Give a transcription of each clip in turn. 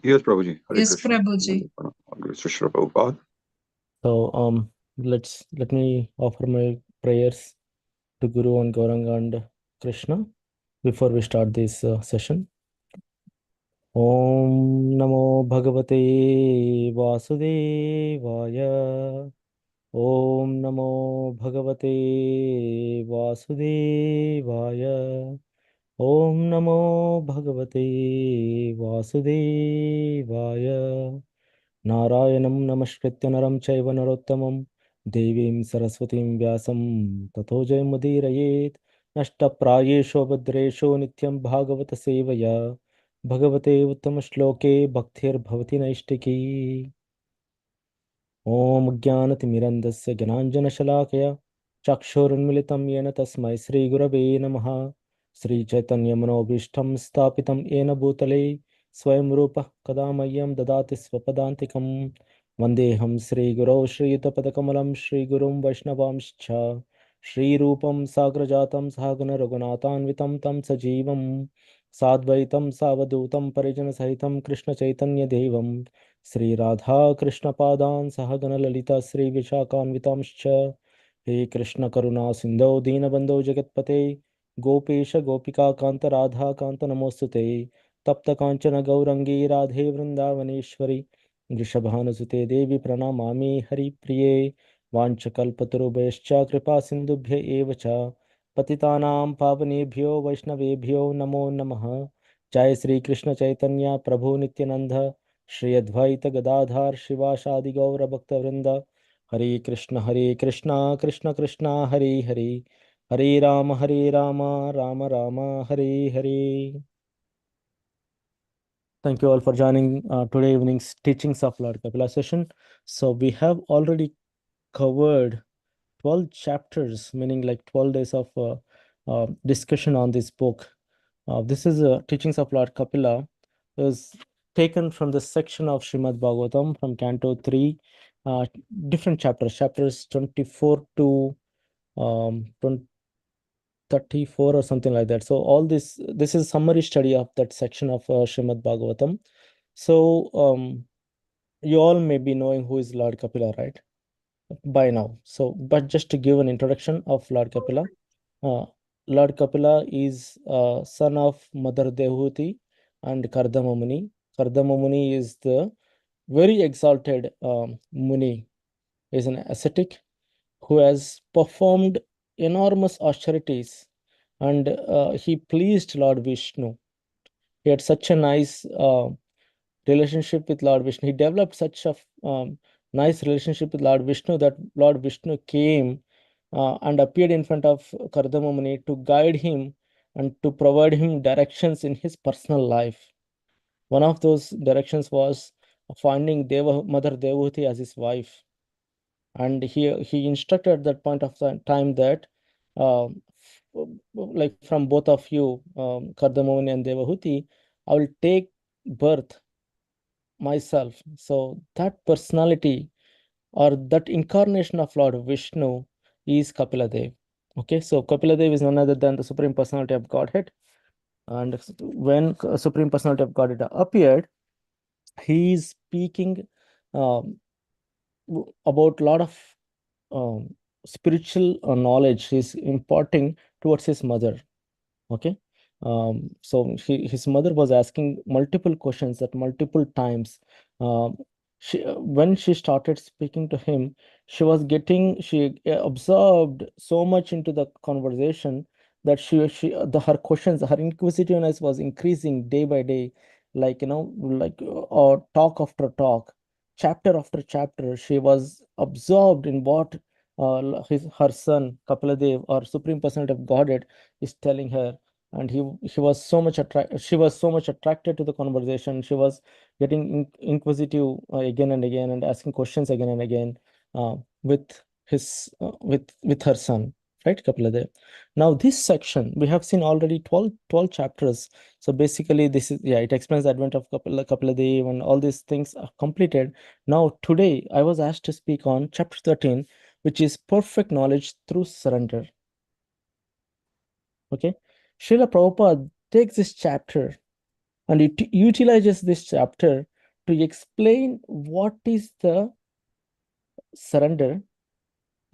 Yes, Prabhuji. Hare Yes, Krishna. Prabhuji. Always to Shri Prabhupada. So let me offer my prayers to Guru and Gauranga and Krishna before we start this session. Om Namo Bhagavate Vasudevaya. Om Namo Bhagavate Vasudevaya. Om Namo Bhagavate Vasudevaya. Narayanam Namaskritya Naram Chaiva Narottamam Devim Saraswatim Vyasam Tato Jayamudiraye Nashtaprayesho Bhadresho Nityam Bhagavata Sevaya Bhagavate Uttama Shloke Bhaktir Bhavati Naishtiki. Om Jnanatimirandasya Jnanjanashalakaya Chakshurunmilitam Yena Tasmai Sri Gurave Namaha Sri Chaitanya Manobishtam Stapitam Yena Bhutale Swayam Rupa Kadamayam Dadati Swapadantikam Vandeham Sri Guru Shri Yutapadakamalam Shri Gurum Vaishnavamscha Shri Rupam Sagrajatam Sahagana Raghunathanvitam Tam Sajivam Sadvaitam Savadutam Parijana Sahitam Krishna Chaitanya Devam Sri Radha Krishna Padan Sahagana Lalita Sri Vishakhanvitamscha He Krishna Karuna Sindho Deenabandho Jagatpate Gopesha Gopika Kanta Radha Kanta Namostute Tapta Kanchana Gaurangi Radhe Vrindavaneshwari Vrishabhanusute Devi Pranamami Hari Priye Vanchakalpatarubhescha Kripa Sindhubhya Evacha Patitanam Pavanebhyo Vaishnavebhyo Namo Namaha Jai Sri Krishna Chaitanya Prabhu Nityananda Shri Advaita Gadadhar Shivashadi Gaura Bhakta Vrinda Hare Krishna Krishna Krishna Hare Hare Hare Rama Rama Rama Hare Hare. Thank you all for joining today evening's teachings of Lord Kapila session. So we have already covered 12 chapters, meaning like 12 days of discussion on this book. This is Teachings of Lord Kapila, is taken from the section of Srimad Bhagavatam from Canto 3, different chapters 24 to 34 or something like that. So all this is summary study of that section of Srimad Bhagavatam. So you all may be knowing who is Lord Kapila, right? By now. So, but just to give an introduction of Lord Kapila, uh, Lord Kapila is son of Mother Dehuti and Kardama Muni. Kardama Muni is the very exalted Muni, is an ascetic who has performed enormous austerities, and he pleased Lord Vishnu. He had such a nice relationship with Lord Vishnu. He developed such a nice relationship with Lord Vishnu that Lord Vishnu came and appeared in front of Kardama Muni to guide him and to provide him directions in his personal life. One of those directions was finding Mother Devahuti as his wife. And he instructed at that point of time that uh, like from both of you, Kardama Muni and Devahuti, I will take birth myself. So that personality or that incarnation of Lord Vishnu is Kapila Dev. Okay, so Kapila Dev is none other than the Supreme Personality of Godhead. And when Supreme Personality of Godhead appeared, he is speaking um, about a lot of spiritual knowledge he's imparting towards his mother. Okay, so his mother was asking multiple questions at multiple times. um, when she started speaking to him, she observed so much into the conversation that her questions, her inquisitiveness was increasing day by day, like like talk after talk, chapter after chapter. She was absorbed in what her son Kapaladev, or Supreme Personality of Godhead, is telling her. And he was so much she was so much attracted to the conversation. She was getting inquisitive again and again, and asking questions again and again with with her son, right, Kapila. Now this section we have seen already 12 chapters. So basically this is, yeah, it explains the advent of Kapila Dev, and all these things are completed. Now today I was asked to speak on chapter 13, which is perfect knowledge through surrender. Okay, Srila Prabhupada takes this chapter and it utilizes this chapter to explain what is the surrender,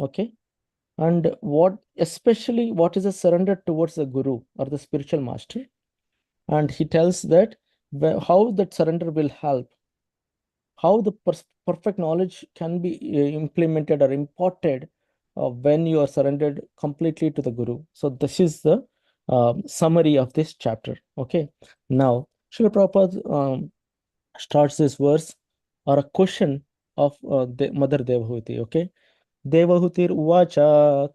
okay, and especially what is a surrender towards the guru or the spiritual master. And he tells that how that surrender will help, how the perfect knowledge can be implemented or imparted when you are surrendered completely to the guru. So this is the summary of this chapter. Okay, now Srila Prabhupada starts this verse or a question of Mother Devahuti. Okay, देवहुतिर उवाच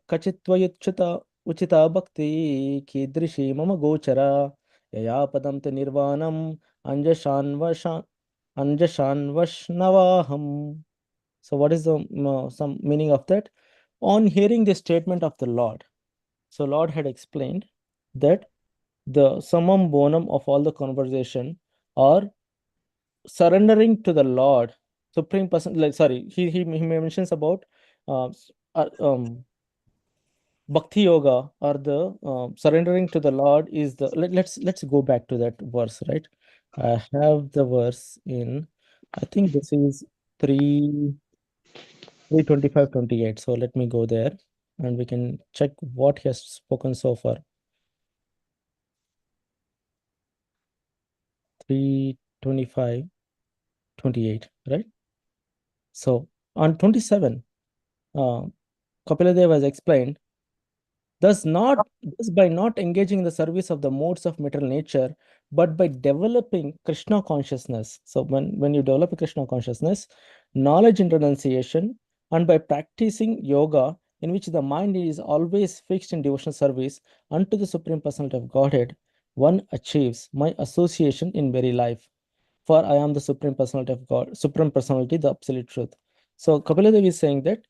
कचित्त्वयुच्युत Uchida भक्ति कीदृशी मम गोचरा यया पदं ते निर्वाणम् अंजशान्वशनवाहम्. So what is the some meaning of that? On hearing the statement of the Lord, so Lord had explained that the summum bonum of all the conversation are surrendering to the Lord, Supreme Person. Like, sorry, he mentions about uh, s- uh, um, Bhakti Yoga or the surrendering to the Lord is the. Let's go back to that verse, right? I have the verse in. I think this is 3 325 28. So let me go there and we can check what he has spoken so far. 325 28, right? So on 27, uh, Kapila Dev has explained, thus by not engaging in the service of the modes of material nature, but by developing Krishna consciousness. So when you develop a Krishna consciousness, knowledge and renunciation, and by practicing yoga, in which the mind is always fixed in devotional service unto the Supreme Personality of Godhead, one achieves my association in very life. For I am the Supreme Personality of God, Supreme Personality, the Absolute Truth. So Kapila Devi is saying that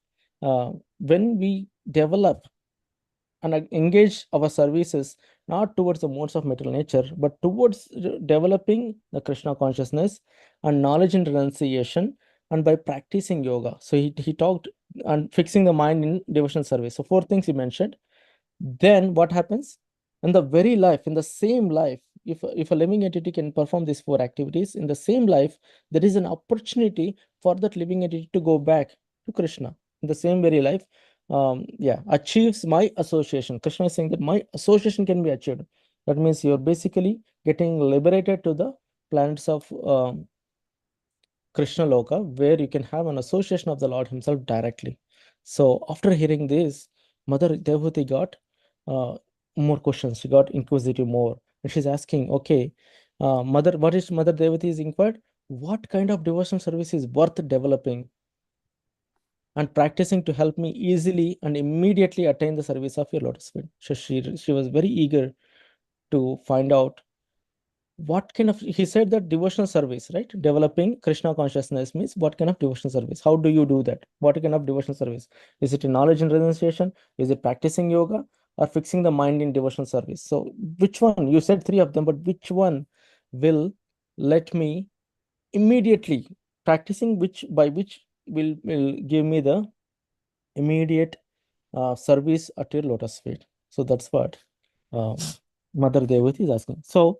when we develop and engage our services not towards the modes of material nature, but towards developing the Krishna consciousness and knowledge and renunciation, and by practicing yoga. So he talked and fixing the mind in devotional service. So four things he mentioned. Then what happens? In the very life, in the same life, if a living entity can perform these four activities in the same life, there is an opportunity for that living entity to go back to Krishna in the same very life. Yeah, achieves my association. Krishna is saying that my association can be achieved. That means you're basically getting liberated to the planets of Krishna Loka, where you can have an association of the Lord Himself directly. So after hearing this, Mother Devhuti got uh, more questions. She got inquisitive more, and she's asking, "Okay, Mother, what is Mother Devhuti is inquired? What kind of devotional service is worth developing and practicing to help me easily and immediately attain the service of your lotus feet?" So she was very eager to find out what kind of, he said that devotional service, right? Developing Krishna consciousness means what kind of devotional service? How do you do that? What kind of devotional service? Is it a knowledge and renunciation? Is it practicing yoga or fixing the mind in devotional service? So which one? You said three of them, but which one will let me immediately practicing which will give me the immediate service at your lotus feet? So that's what um, Mother Devati is asking. So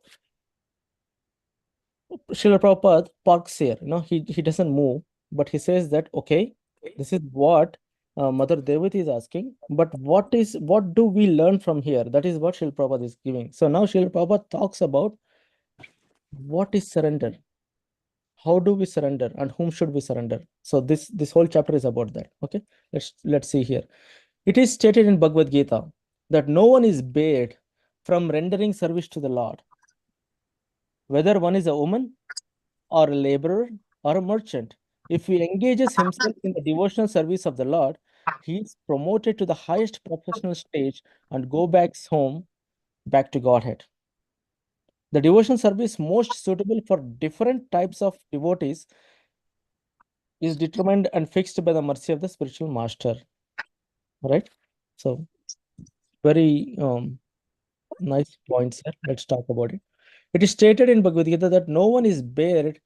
Srila Prabhupada parks here. He doesn't move, but he says that, okay, this is what Mother Devati is asking, but what do we learn from here? That is what Srila Prabhupada is giving. So now Srila Prabhupada talks about what is surrender, how do we surrender, and whom should we surrender. So this whole chapter is about that. Okay, let's see here. It is stated in Bhagavad Gita that no one is barred from rendering service to the Lord, whether one is a woman or a laborer or a merchant. If he engages himself in the devotional service of the Lord, he is promoted to the highest professional stage and go back home, back to Godhead. The devotional service most suitable for different types of devotees is determined and fixed by the mercy of the spiritual master. Right? So very nice points here. Let's talk about it. It is stated in Bhagavad Gita that no one is barred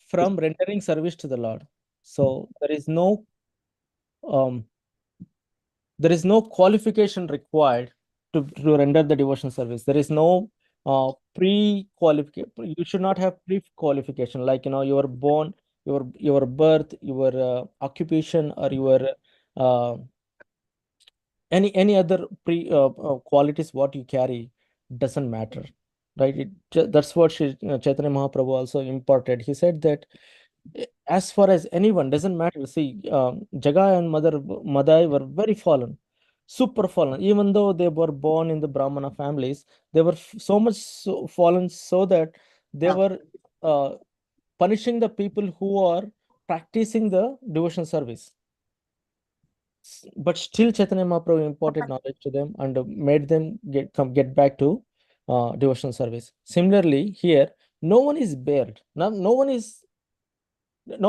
from rendering service to the Lord. So um, there is no qualification required to render the devotional service. There is no pre-qualification. You should not have pre-qualification, like, your born, your birth, your occupation, or your uh, any other qualities what you carry doesn't matter, right? That's what Chaitanya Mahaprabhu also imparted. He said that as far as anyone, doesn't matter. See, Jagai and Mother Madai were very fallen, super fallen. Even though they were born in the Brahmana families, they were so much fallen, so that they were uh, punishing the people who are practicing the devotion service. But still, Chaitanya Mahaprabhu imparted knowledge to them and made them get back to devotional service. Similarly, here, no one is bared. No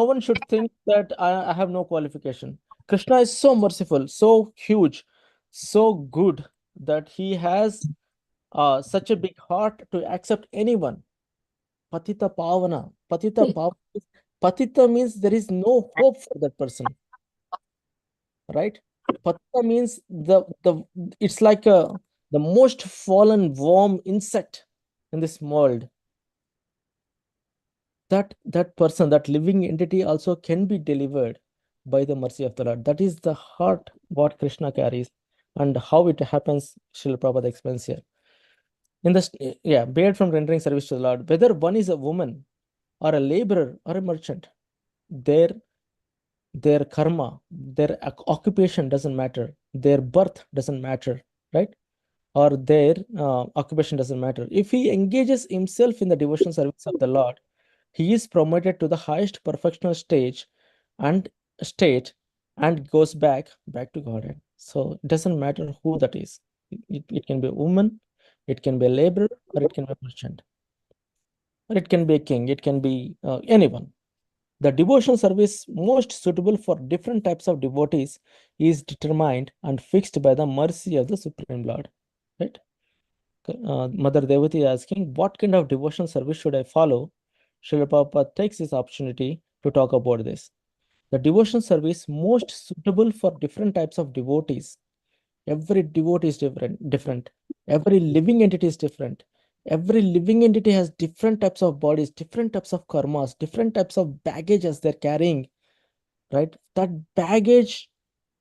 one should think that I have no qualification. Krishna is so merciful, so huge, so good, that he has such a big heart to accept anyone. Patita Pavana. Patita Pavana. Patita means there is no hope for that person, right? Patita means the it's like the most fallen worm insect in this world. That person, that living entity also can be delivered by the mercy of the Lord. That is the heart what Krishna carries, and how it happens, Srila Prabhupada explains here. In this, yeah, barred from rendering service to the Lord, whether one is a woman or a laborer or a merchant, their their karma, their occupation doesn't matter, their birth doesn't matter, right? Or their occupation doesn't matter. If he engages himself in the devotional service of the Lord, he is promoted to the highest perfectional stage and state, and goes back to Godhead. So it doesn't matter who that is. It can be a woman, it can be a laborer, or it can be a merchant, or it can be a king, it can be anyone. The devotional service most suitable for different types of devotees is determined and fixed by the mercy of the Supreme Lord. Right? Mother Devati is asking, what kind of devotional service should I follow? Srila Prabhupada takes this opportunity to talk about this. The devotional service most suitable for different types of devotees. Every devotee is different. Every living entity is different. Every living entity has different types of bodies, different types of karmas, different types of baggages they're carrying, right? That baggage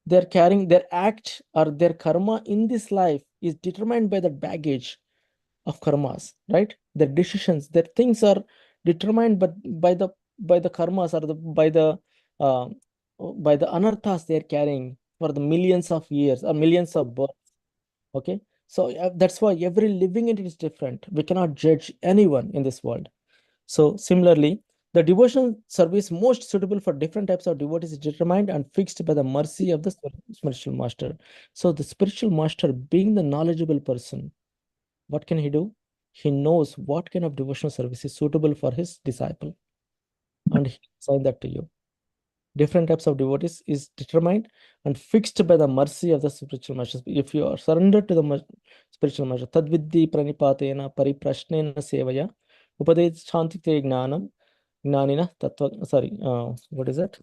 they're carrying, their act or their karma in this life is determined by that baggage of karmas, right? Their decisions, their things are determined, but by the karmas, or uh, by the anarthas they're carrying for the millions of years or millions of births. Okay, so that's why every living entity is different. We cannot judge anyone in this world. So similarly, the devotional service most suitable for different types of devotees is determined and fixed by the mercy of the spiritual master. So the spiritual master, being the knowledgeable person, what can he do? He knows what kind of devotional service is suitable for his disciple, and he assign that to you. Different types of devotees is determined and fixed by the mercy of the spiritual master. If you are surrendered to the spiritual master, tadviddi pranipatena pariprashnena sevaya upadeshanti gnanam gnanina tattva. Sorry, what is it?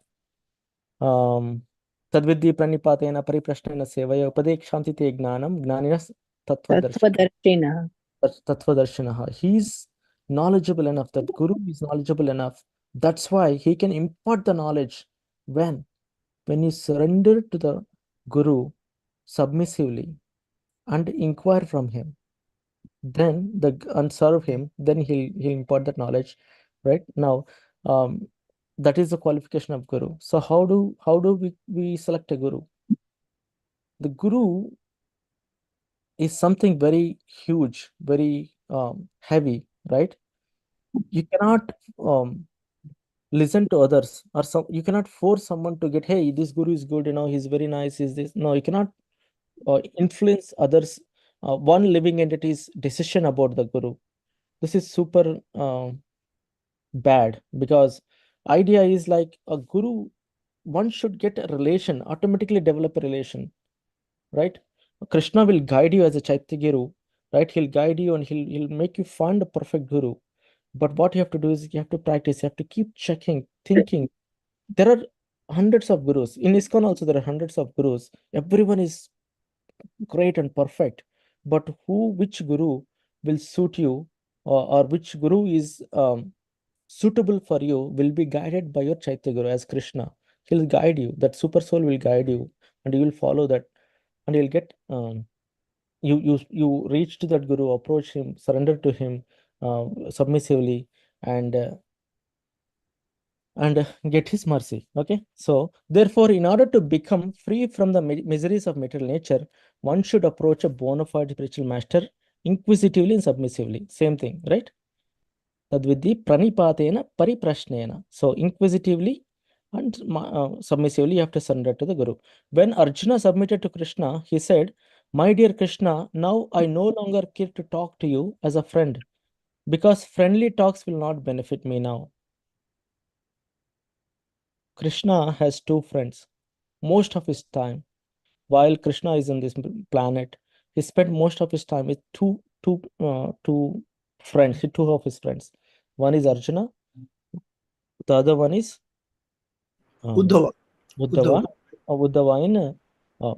Tadviddi pranipatena pariprashnena sevaya upadeshanti gnanam gnanina tattvadarshi. Tattvadarshina. Tattvadarshinaha. He's knowledgeable enough. That guru is knowledgeable enough. That's why he can impart the knowledge. When you surrender to the guru submissively and inquire from him, then and serve him, then he'll impart that knowledge. Right now, um, that is the qualification of guru. So how do we select a guru? The guru is something very huge, very heavy, right? You cannot listen to others, or you cannot force someone to get, hey, this guru is good, he's very nice, is this. No, you cannot influence others, one living entity's decision about the guru. This is super bad, because idea is like a guru, one should get a relation, automatically develop a relation, right? Krishna will guide you as a Chaitya Guru, right? He'll guide you, and he'll make you find a perfect guru. But what you have to do is you have to practice, you have to keep checking, thinking. There are hundreds of gurus. In ISKCON also, there are hundreds of gurus. Everyone is great and perfect. But which guru will suit you, or which guru is suitable for you, will be guided by your Chaitya Guru as Krishna. He'll guide you. That super soul will guide you, and you will follow that, and you'll get you reach to that guru, approach him, surrender to him submissively, and get his mercy. Okay, so therefore, in order to become free from the miseries of material nature, one should approach a bona fide spiritual master inquisitively and submissively. Same thing, right? Tadvidhi pranipatena pariprashnena. So inquisitively and submissively, you have to surrender to the Guru. When Arjuna submitted to Krishna, he said, "My dear Krishna, now I no longer care to talk to you as a friend, because friendly talks will not benefit me now." Krishna has two friends. Most of his time, while Krishna is on this planet, he spent most of his time with two friends, two of his friends. One is Arjuna, the other one is um, Uddhava. Uddhava. Uddhava in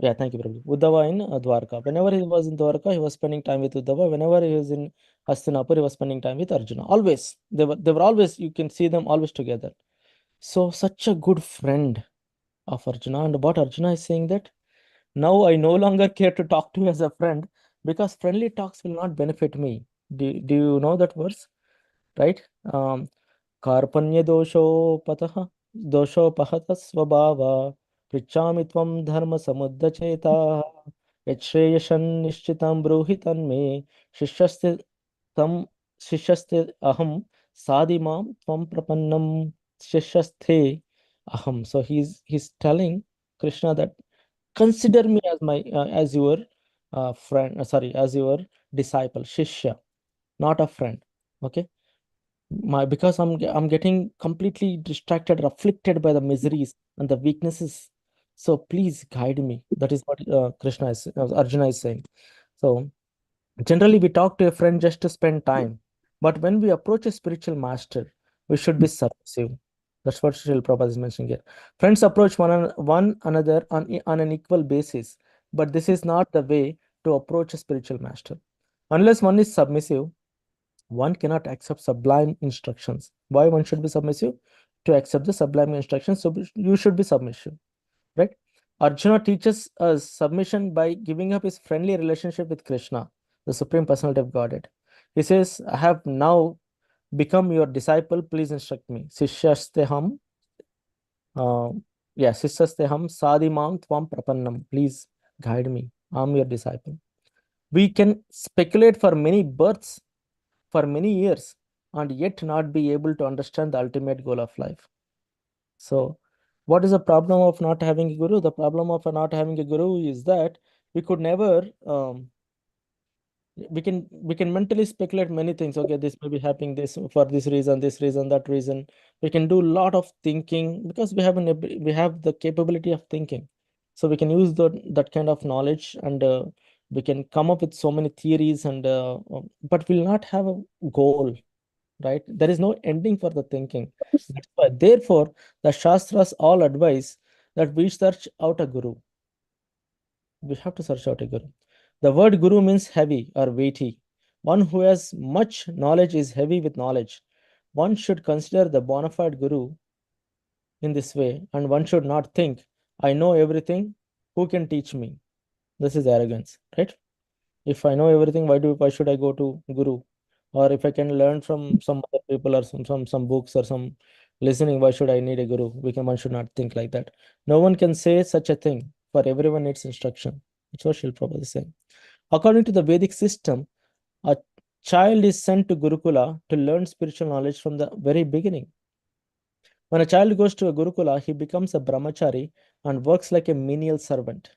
yeah, thank you, Prabhu. Uddhava in Dwarka. Whenever he was in Dwarka, he was spending time with Uddhava. Whenever he was in Hastinapur, he was spending time with Arjuna. Always, they were always. You can see them always together. So such a good friend of Arjuna. And what Arjuna is saying that now I no longer care to talk to you as a friend, because friendly talks will not benefit me. Do you know that verse? Right? कार्पण्य दोषोपतः दोषोपहतः स्वभाव पृच्छामि त्वं धर्म समुद्धचेताः यच्छ्रेयसन्निश्चितं ब्रूहि तन्मे शिष्यस्ते तं शिष्यस्ते अहं साधिमां त्वं प्रपन्नं शिष्यस्थे aham. So he's telling Krishna that consider me as my as your friend, sorry, as your disciple, shishya, not a friend. Okay, because I'm getting completely distracted or afflicted by the miseries and the weaknesses. So please guide me. That is what Krishna is Arjuna is saying. So generally we talk to a friend just to spend time, but when we approach a spiritual master, we should be submissive. That's what Srila Prabhupada is mentioning here. Friends approach one another on an equal basis, but this is not the way to approach a spiritual master. Unless one is submissive, one cannot accept sublime instructions. Why one should be submissive? To accept the sublime instructions, so you should be submissive, right? Arjuna teaches us submission by giving up his friendly relationship with Krishna, the Supreme Personality of Godhead. He says, I have now become your disciple, please instruct me. Sishyasteham, uh, yeah, Sishyasteham sadimam tvam prapannam, please guide me. I'm your disciple. We can speculate for many births, for many years, and yet not be able to understand the ultimate goal of life. So, what is the problem of not having a guru? The problem of not having a guru is that we could never we can mentally speculate many things. Okay, this may be happening this for this reason, that reason. We can do a lot of thinking because we have the capability of thinking. So we can use that kind of knowledge, and we can come up with so many theories, and but we'll not have a goal, right? There is no ending for the thinking. That's why, therefore, the Shastras all advise that we search out a guru. We have to search out a guru. The word guru means heavy or weighty. One who has much knowledge is heavy with knowledge. One should consider the bona fide guru in this way, and one should not think, I know everything, who can teach me? This is arrogance, right? If I know everything, why should I go to guru? Or if I can learn from some other people or some books or some listening, why should I need a guru? One should not think like that. No one can say such a thing, for everyone needs instruction. That's what Shilpa is saying. According to the Vedic system, a child is sent to Gurukula to learn spiritual knowledge from the very beginning. When a child goes to a Gurukula, he becomes a brahmachari and works like a menial servant.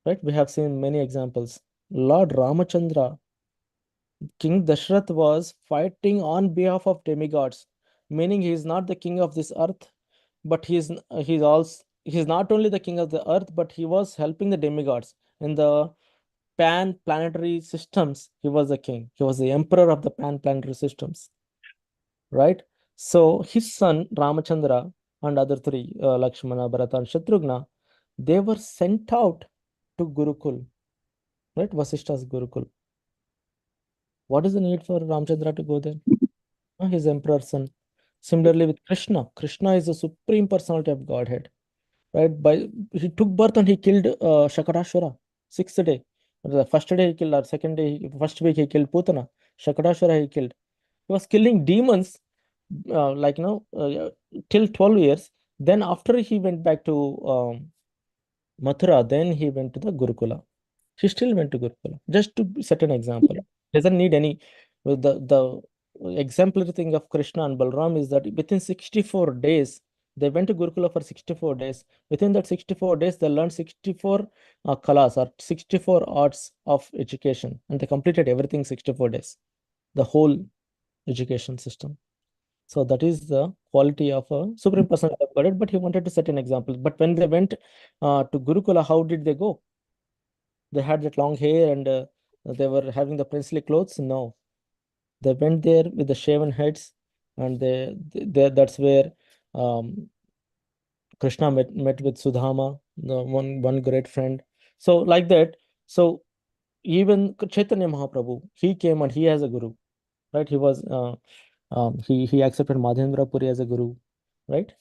Right? We have seen many examples. Lord Ramachandra, King Dashrath was fighting on behalf of demigods, meaning he is not the king of this earth, but he's not only the king of the earth, but he was helping the demigods in the pan-planetary systems. He was the king. He was the emperor of the pan-planetary systems, right? So his son Ramachandra and other three, Lakshmana, Bharata, and Shatrughna, they were sent out to Gurukul, right? Vasishta's Gurukul. What is the need for Ramchandra to go there? His emperor's son. Similarly with Krishna. Krishna is the supreme personality of Godhead. Right? By he took birth and he killed Shakatashvara. Sixth day. The first day he killed, or second day, first week he killed Putana. Shakatashvara he killed. He was killing demons, till 12 years. Then after he went back to Mathura, then he went to the Gurukula. She still went to Gurukula, just to set an example. Doesn't need any. The exemplary thing of Krishna and Balram is that within 64 days, they went to Gurukula for 64 days. Within that 64 days, they learned 64 kalas or 64 arts of education, and they completed everything 64 days, the whole education system. So that is the quality of a Supreme Personality of Godhead, but he wanted to set an example. But when they went to Gurukula, how did they go? They had that long hair and they were having the princely clothes. No, they went there with the shaven heads, and that's where um, Krishna met with Sudhama, the one great friend. So like that. So even Chaitanya Mahaprabhu, he came and he has a guru, right? He accepted Madhendra Puri as a guru, right?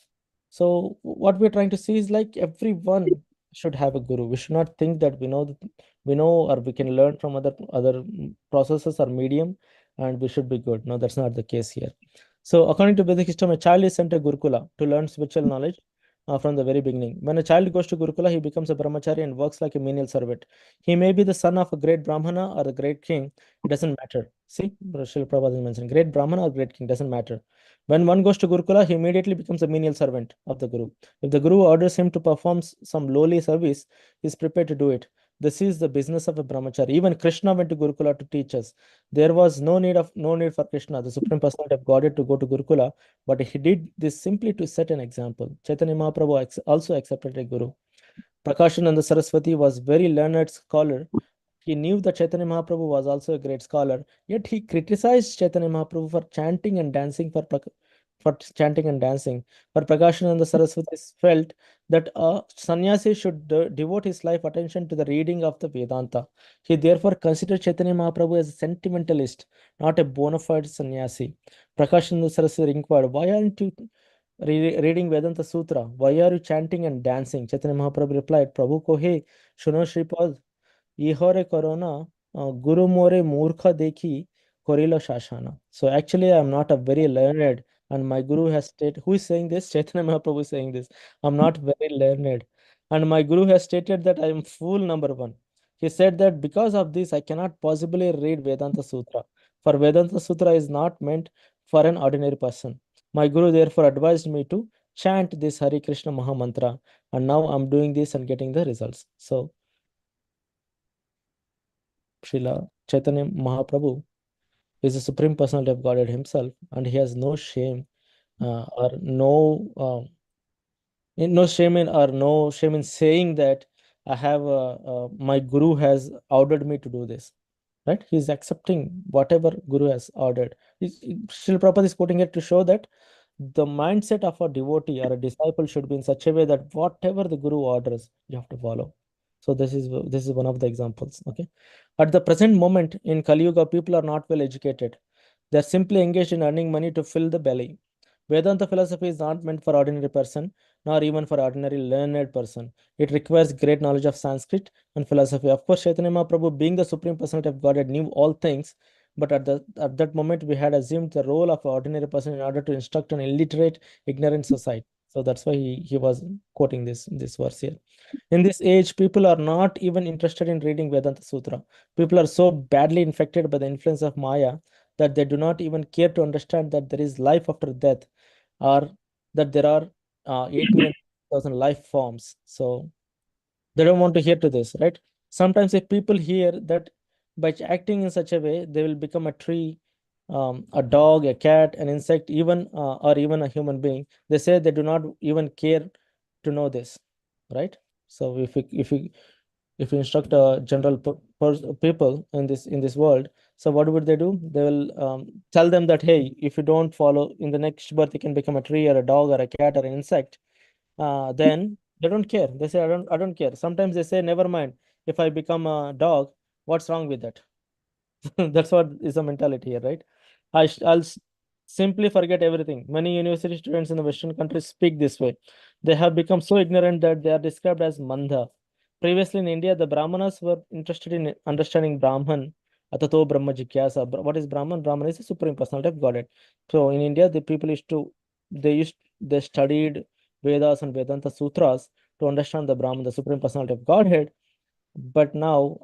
So what we're trying to see is like everyone should have a guru. We should not think that we know or we can learn from other processes or medium, and we should be good. No, that's not the case here. So according to Vedic system, a child is sent to Gurukula to learn spiritual knowledge from the very beginning. When a child goes to Gurukula, he becomes a brahmachari and works like a menial servant. He may be the son of a great brahmana or a great king. It doesn't matter. See, Srila Prabhupada is mentioning great brahmana or great king doesn't matter. When one goes to Gurukula, he immediately becomes a menial servant of the Guru. If the Guru orders him to perform some lowly service, he is prepared to do it. This is the business of a brahmachari. Even Krishna went to Gurukula to teach us. There was no need for Krishna, the Supreme Personality of Godhead, to go to Gurukula, but he did this simply to set an example. Chaitanya Mahaprabhu also accepted a Guru. Prakashananda Saraswati was very learned scholar. He knew that Chaitanya Mahaprabhu was also a great scholar, yet he criticized Chaitanya Mahaprabhu for chanting and dancing for chanting and dancing. For Prakashananda Saraswati felt that a sannyasi should devote his life attention to the reading of the Vedanta. He therefore considered Chaitanya Mahaprabhu as a sentimentalist, not a bona fide sannyasi. Prakashananda Saraswati inquired, "Why aren't you reading Vedanta Sutra? Why are you chanting and dancing?" Chaitanya Mahaprabhu replied, "Prabhu ko he, shuno Shripad, ihore corona, guru more murkha dekhi, korilo shashana." So actually, I'm not a very learned, and my guru has stated, who is saying this? Chaitanya Mahaprabhu is saying this. I'm not very learned, and my guru has stated that I am fool number one. He said that because of this, I cannot possibly read Vedanta Sutra. For Vedanta Sutra is not meant for an ordinary person. My guru therefore advised me to chant this Hare Krishna Maha Mantra, and now I'm doing this and getting the results. So Srila Chaitanya Mahaprabhu is the Supreme Personality of Godhead himself, and he has no shame or no shame in saying that I have my guru has ordered me to do this. Right? He's accepting whatever guru has ordered. Srila Prabhupada is quoting it to show that the mindset of a devotee or a disciple should be in such a way that whatever the guru orders, you have to follow. So this is one of the examples. Okay. At the present moment in Kali Yuga, people are not well educated. They're simply engaged in earning money to fill the belly. Vedanta philosophy is not meant for ordinary person, nor even for ordinary learned person. It requires great knowledge of Sanskrit and philosophy. Of course, Chaitanya Mahaprabhu, being the Supreme Personality of Godhead, knew all things, but at that moment we had assumed the role of an ordinary person in order to instruct an illiterate, ignorant society. So that's why he was quoting this verse here. In this age, people are not even interested in reading Vedanta Sutra. People are so badly infected by the influence of Maya that they do not even care to understand that there is life after death, or that there are 8 million thousand life forms. So they don't want to hear to this, right? Sometimes if people hear that by acting in such a way, they will become a tree, a dog, a cat, an insect, even or even a human being. They say they do not even care to know this, right? So if you instruct a general people in this world, so what would they do? They will tell them that, hey, if you don't follow in the next birth, you can become a tree or a dog or a cat or an insect. Then they don't care. They say, I don't care. Sometimes they say, never mind. If I become a dog, what's wrong with that? That's what is the mentality here, right? I'll simply forget everything. Many university students in the Western countries speak this way. They have become so ignorant that they are described as mandha. Previously in India, the Brahmanas were interested in understanding Brahman. Atato Brahma Jigyasa. What is Brahman? Brahman is the supreme personality of Godhead. So in India, the people they studied Vedas and Vedanta Sutras to understand the Brahman, the supreme personality of Godhead. But now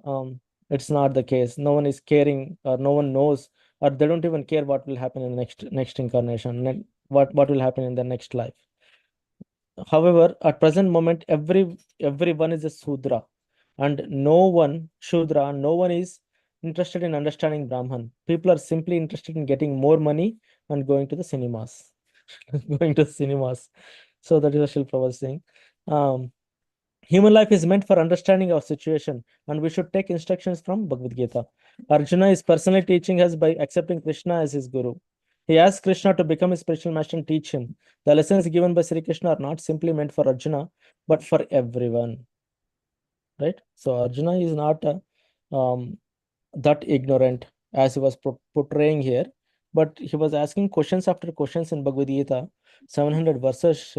it's not the case. No one is caring, or no one knows, or they don't even care what will happen in the next incarnation, what will happen in the next life. However, at present moment, everyone is a Sudra, and no one is interested in understanding Brahman. People are simply interested in getting more money and going to the cinemas. Going to cinemas. So that is what Shilpa was saying. Um, Human life is meant for understanding our situation, and we should take instructions from Bhagavad Gita. Arjuna is personally teaching us by accepting Krishna as his guru. He asks Krishna to become his spiritual master and teach him. The lessons given by Sri Krishna are not simply meant for Arjuna, but for everyone. Right? So Arjuna is not that ignorant as he was portraying here, but he was asking questions after questions in Bhagavad Gita, 700 verses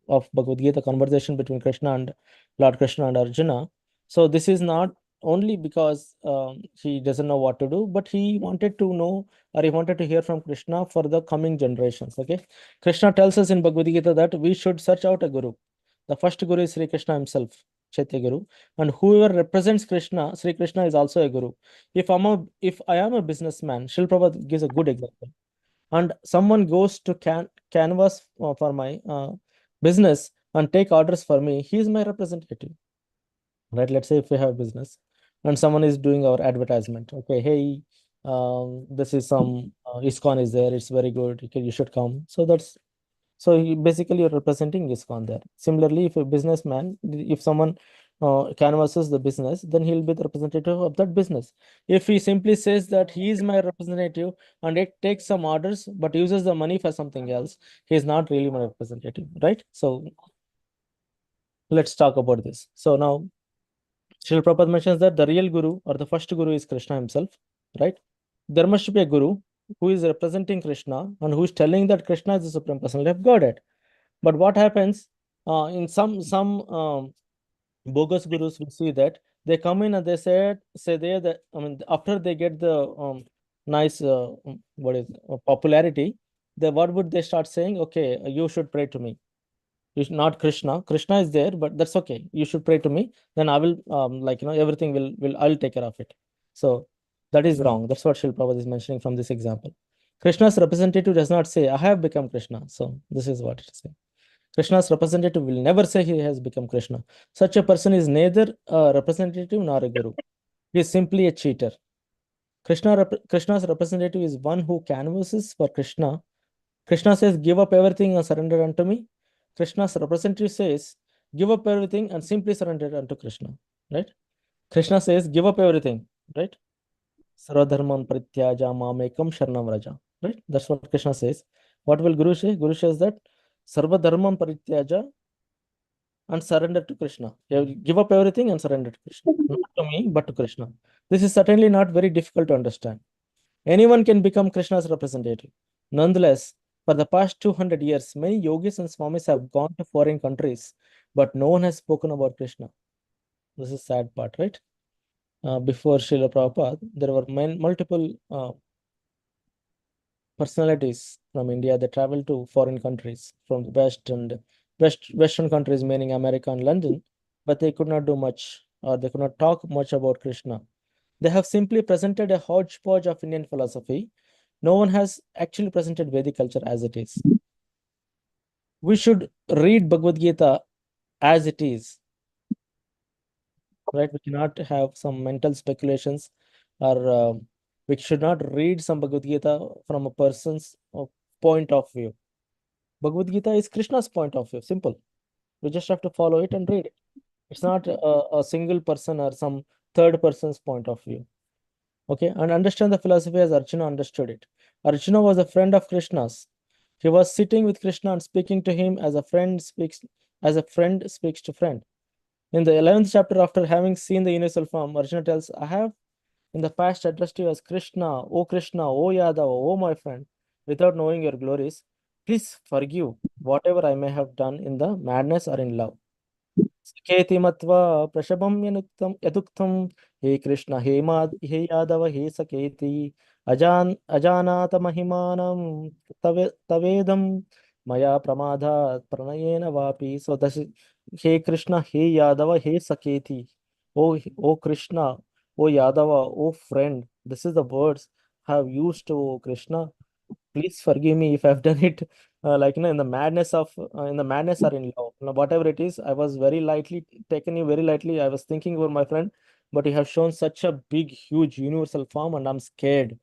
of Bhagavad Gita conversation between Krishna and Lord Krishna and Arjuna. So this is not only because he doesn't know what to do, but he wanted to know, or he wanted to hear from Krishna for the coming generations. Okay, Krishna tells us in Bhagavad Gita that we should search out a guru. The first guru is Sri Krishna himself, Chaitya Guru, and whoever represents Krishna, Sri Krishna is also a guru. If I am a businessman, Shil Prabhupada gives a good example, and someone goes to canvas for my business and take orders for me, he is my representative, right? Let's say if we have a business and someone is doing our advertisement, okay, hey, this is some ISKCON is there, it's very good, you should come. So that's so basically, you're representing ISKCON there. Similarly, if a businessman, if someone canvasses the business, then he'll be the representative of that business. If he simply says that he is my representative and it takes some orders but uses the money for something else, he is not really my representative, right? So let's talk about this. So now, Srila Prabhupada mentions that the real guru or the first guru is Krishna himself, right? There must be a guru who is representing Krishna and who is telling that Krishna is the supreme personality of Godhead. But what happens in some bogus gurus, we see that they come in and they say there that, I mean, after they get the nice what is popularity, what would they start saying? Okay, you should pray to me. You should, not Krishna. Krishna is there, but that's okay. You should pray to me. Then I will everything will I'll take care of it. So that is wrong. That's what Shil Prabhupada is mentioning from this example. Krishna's representative does not say, I have become Krishna. So this is what it is saying. Krishna's representative will never say he has become Krishna. Such a person is neither a representative nor a guru. He is simply a cheater. Krishna's representative is one who canvasses for Krishna. Krishna says, give up everything and surrender unto me. Krishna's representative says, give up everything and simply surrender unto Krishna. Right? Krishna says, give up everything. Right? Sarvadharman prityaja mamekam sharanam raja. Right? That's what Krishna says. What will Guru say? Guru says that Sarvadharman parityaja and surrender to Krishna. You give up everything and surrender to Krishna. Not to me, but to Krishna. This is certainly not very difficult to understand. Anyone can become Krishna's representative. Nonetheless, for the past 200 years, many yogis and swamis have gone to foreign countries, but no one has spoken about Krishna. This is sad part, right? Before Srila Prabhupada, there were multiple personalities from India that traveled to foreign countries from the West and Western countries, meaning America and London, but they could not do much, or they could not talk much about Krishna. They have simply presented a hodgepodge of Indian philosophy. No one has actually presented Vedic culture as it is. We should read Bhagavad Gita as it is, right? We cannot have some mental speculations, or we should not read some Bhagavad Gita from a person's point of view. Bhagavad Gita is Krishna's point of view. Simple. We just have to follow it and read it. It's not a single person or some third person's point of view. Okay, and understand the philosophy as Arjuna understood it. Arjuna was a friend of Krishna's. He was sitting with Krishna and speaking to him as a friend speaks to friend. In the 11th chapter, after having seen the universal form, Arjuna tells, I have In the past addressed you as Krishna, O Yadav, O my friend, without knowing your glories. Please forgive whatever I may have done in the madness or in love. Saketi matva prashabam yaduktam he Krishna he Yadava he Saketi ajanata mahimanam tavedam maya pramada pranayena vapi. So this is he Krishna he Yadava he Saketi. O Krishna, O Yadava, O friend. This is the words I have used to O Krishna. Please forgive me if I've done it in the madness of in the madness or in love. Now, whatever it is, I was very lightly taken you very lightly. I was thinking about my friend, but you have shown such a big, huge universal form, and I'm scared.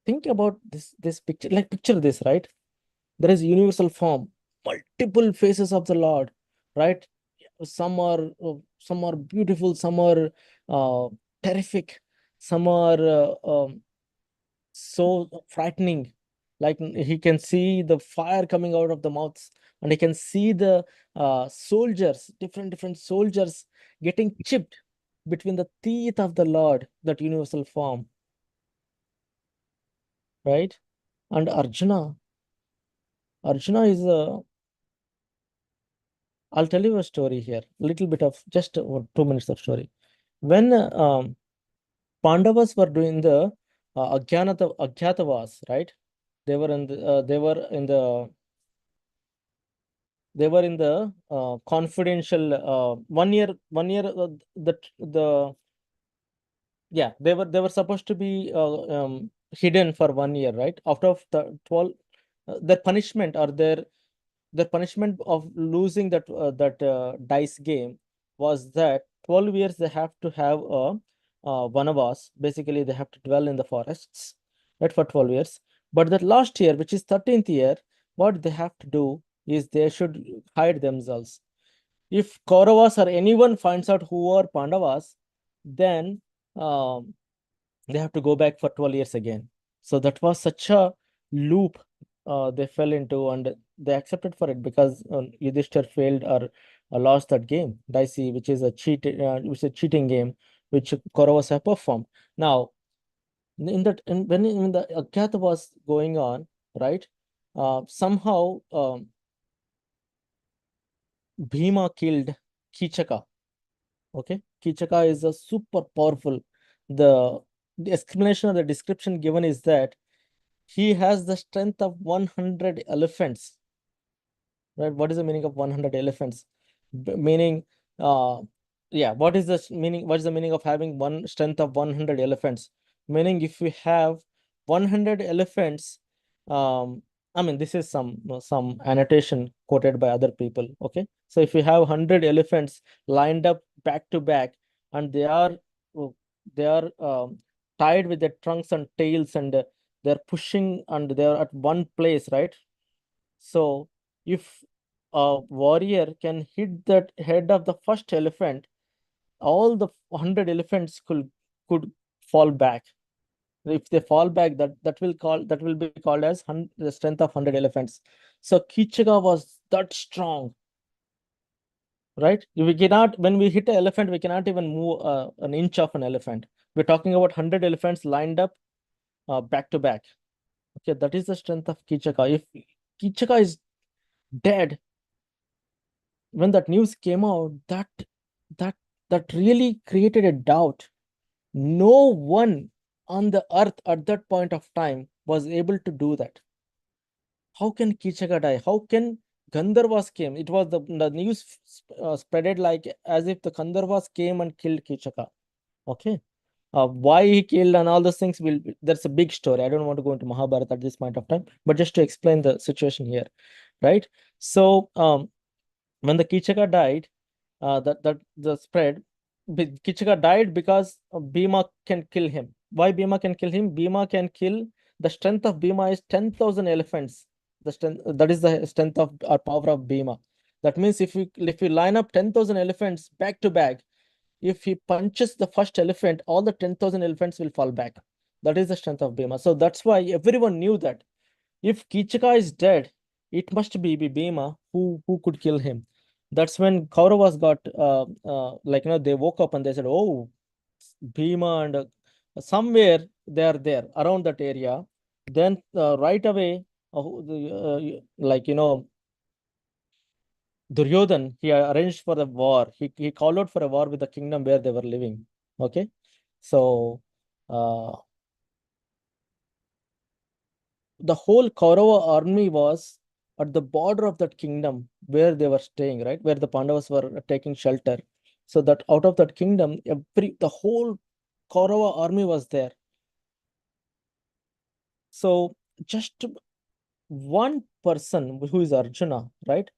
Think about this picture, like picture this, right? There is universal form, multiple faces of the Lord, right? Some are beautiful, some are uh, terrific, some are so frightening. Like he can see the fire coming out of the mouths, and he can see the soldiers, different soldiers getting chipped between the teeth of the Lord, that universal form, right? And Arjuna is a. I'll tell you a story here, little bit of just 2 minutes of story. When Pandavas were doing the Agyatavas, right? They were in the confidential 1 year the yeah, they were supposed to be hidden for 1 year, right? After of the 12, their punishment or their punishment of losing that dice game was that 12 years they have to have a vanavas. Basically, they have to dwell in the forests, right, for 12 years. But that last year, which is 13th year, what they have to do is they should hide themselves. If Kauravas or anyone finds out who are Pandavas, then um, they have to go back for 12 years again. So that was such a loop they fell into, and they accepted for it because Yudhishthir failed or lost that game, Dicey, which is a cheating game, which Kauravas have performed. Now, when the Agyata was going on, right? Somehow Bhima killed Kichaka. Okay, Kichaka is a super powerful. The the explanation or the description given is that he has the strength of 100 elephants. Right? What is the meaning of 100 elephants? Meaning, uh, yeah, what is the meaning of having one strength of 100 elephants? Meaning, if we have 100 elephants, I mean, this is some annotation quoted by other people. Okay, so if we have 100 elephants lined up back to back, and uh, they are tied with their trunks and tails, and they're pushing, and they're at one place, right? So if a warrior can hit that head of the first elephant, all the 100 elephants could fall back. If they fall back, that will be called as the strength of 100 elephants. So Kichika was that strong, right? We cannot When we hit an elephant, we cannot even move an inch of an elephant. We're talking about 100 elephants lined up back to back. Okay, that is the strength of Kichaka. If Kichaka is dead, when that news came out, that that really created a doubt. No one on the earth at that point of time was able to do that. How can Kichaka die? How can Gandharvas came? It was the news spreaded like as if the Gandharvas came and killed Kichaka. Okay. Why he killed and all those things there's a big story. I don't want to go into Mahabharata at this point of time, but just to explain the situation here, right? So when the Kichaka died, that the spread. Kichaka died because Bhima can kill him. Why Bhima can kill him? Bhima can kill. The strength of Bhima is 10,000 elephants. The strength that is the strength of or power of Bhima. That means if we line up 10,000 elephants back to back, if he punches the first elephant, all the 10,000 elephants will fall back. That is the strength of Bhima. So that's why everyone knew that if Kichaka is dead, it must be Bhima who could kill him. That's when Kauravas got they woke up and they said, "Oh." Bhima and somewhere they are there around that area. Then right away, like Duryodhan, he arranged for the war. He called out for a war with the kingdom where they were living. Okay, so uh, the whole Kaurava army was at the border of that kingdom where they were staying, right? Where the Pandavas were taking shelter. So that out of that kingdom, the whole Kaurava army was there. So just one person who is Arjuna, right?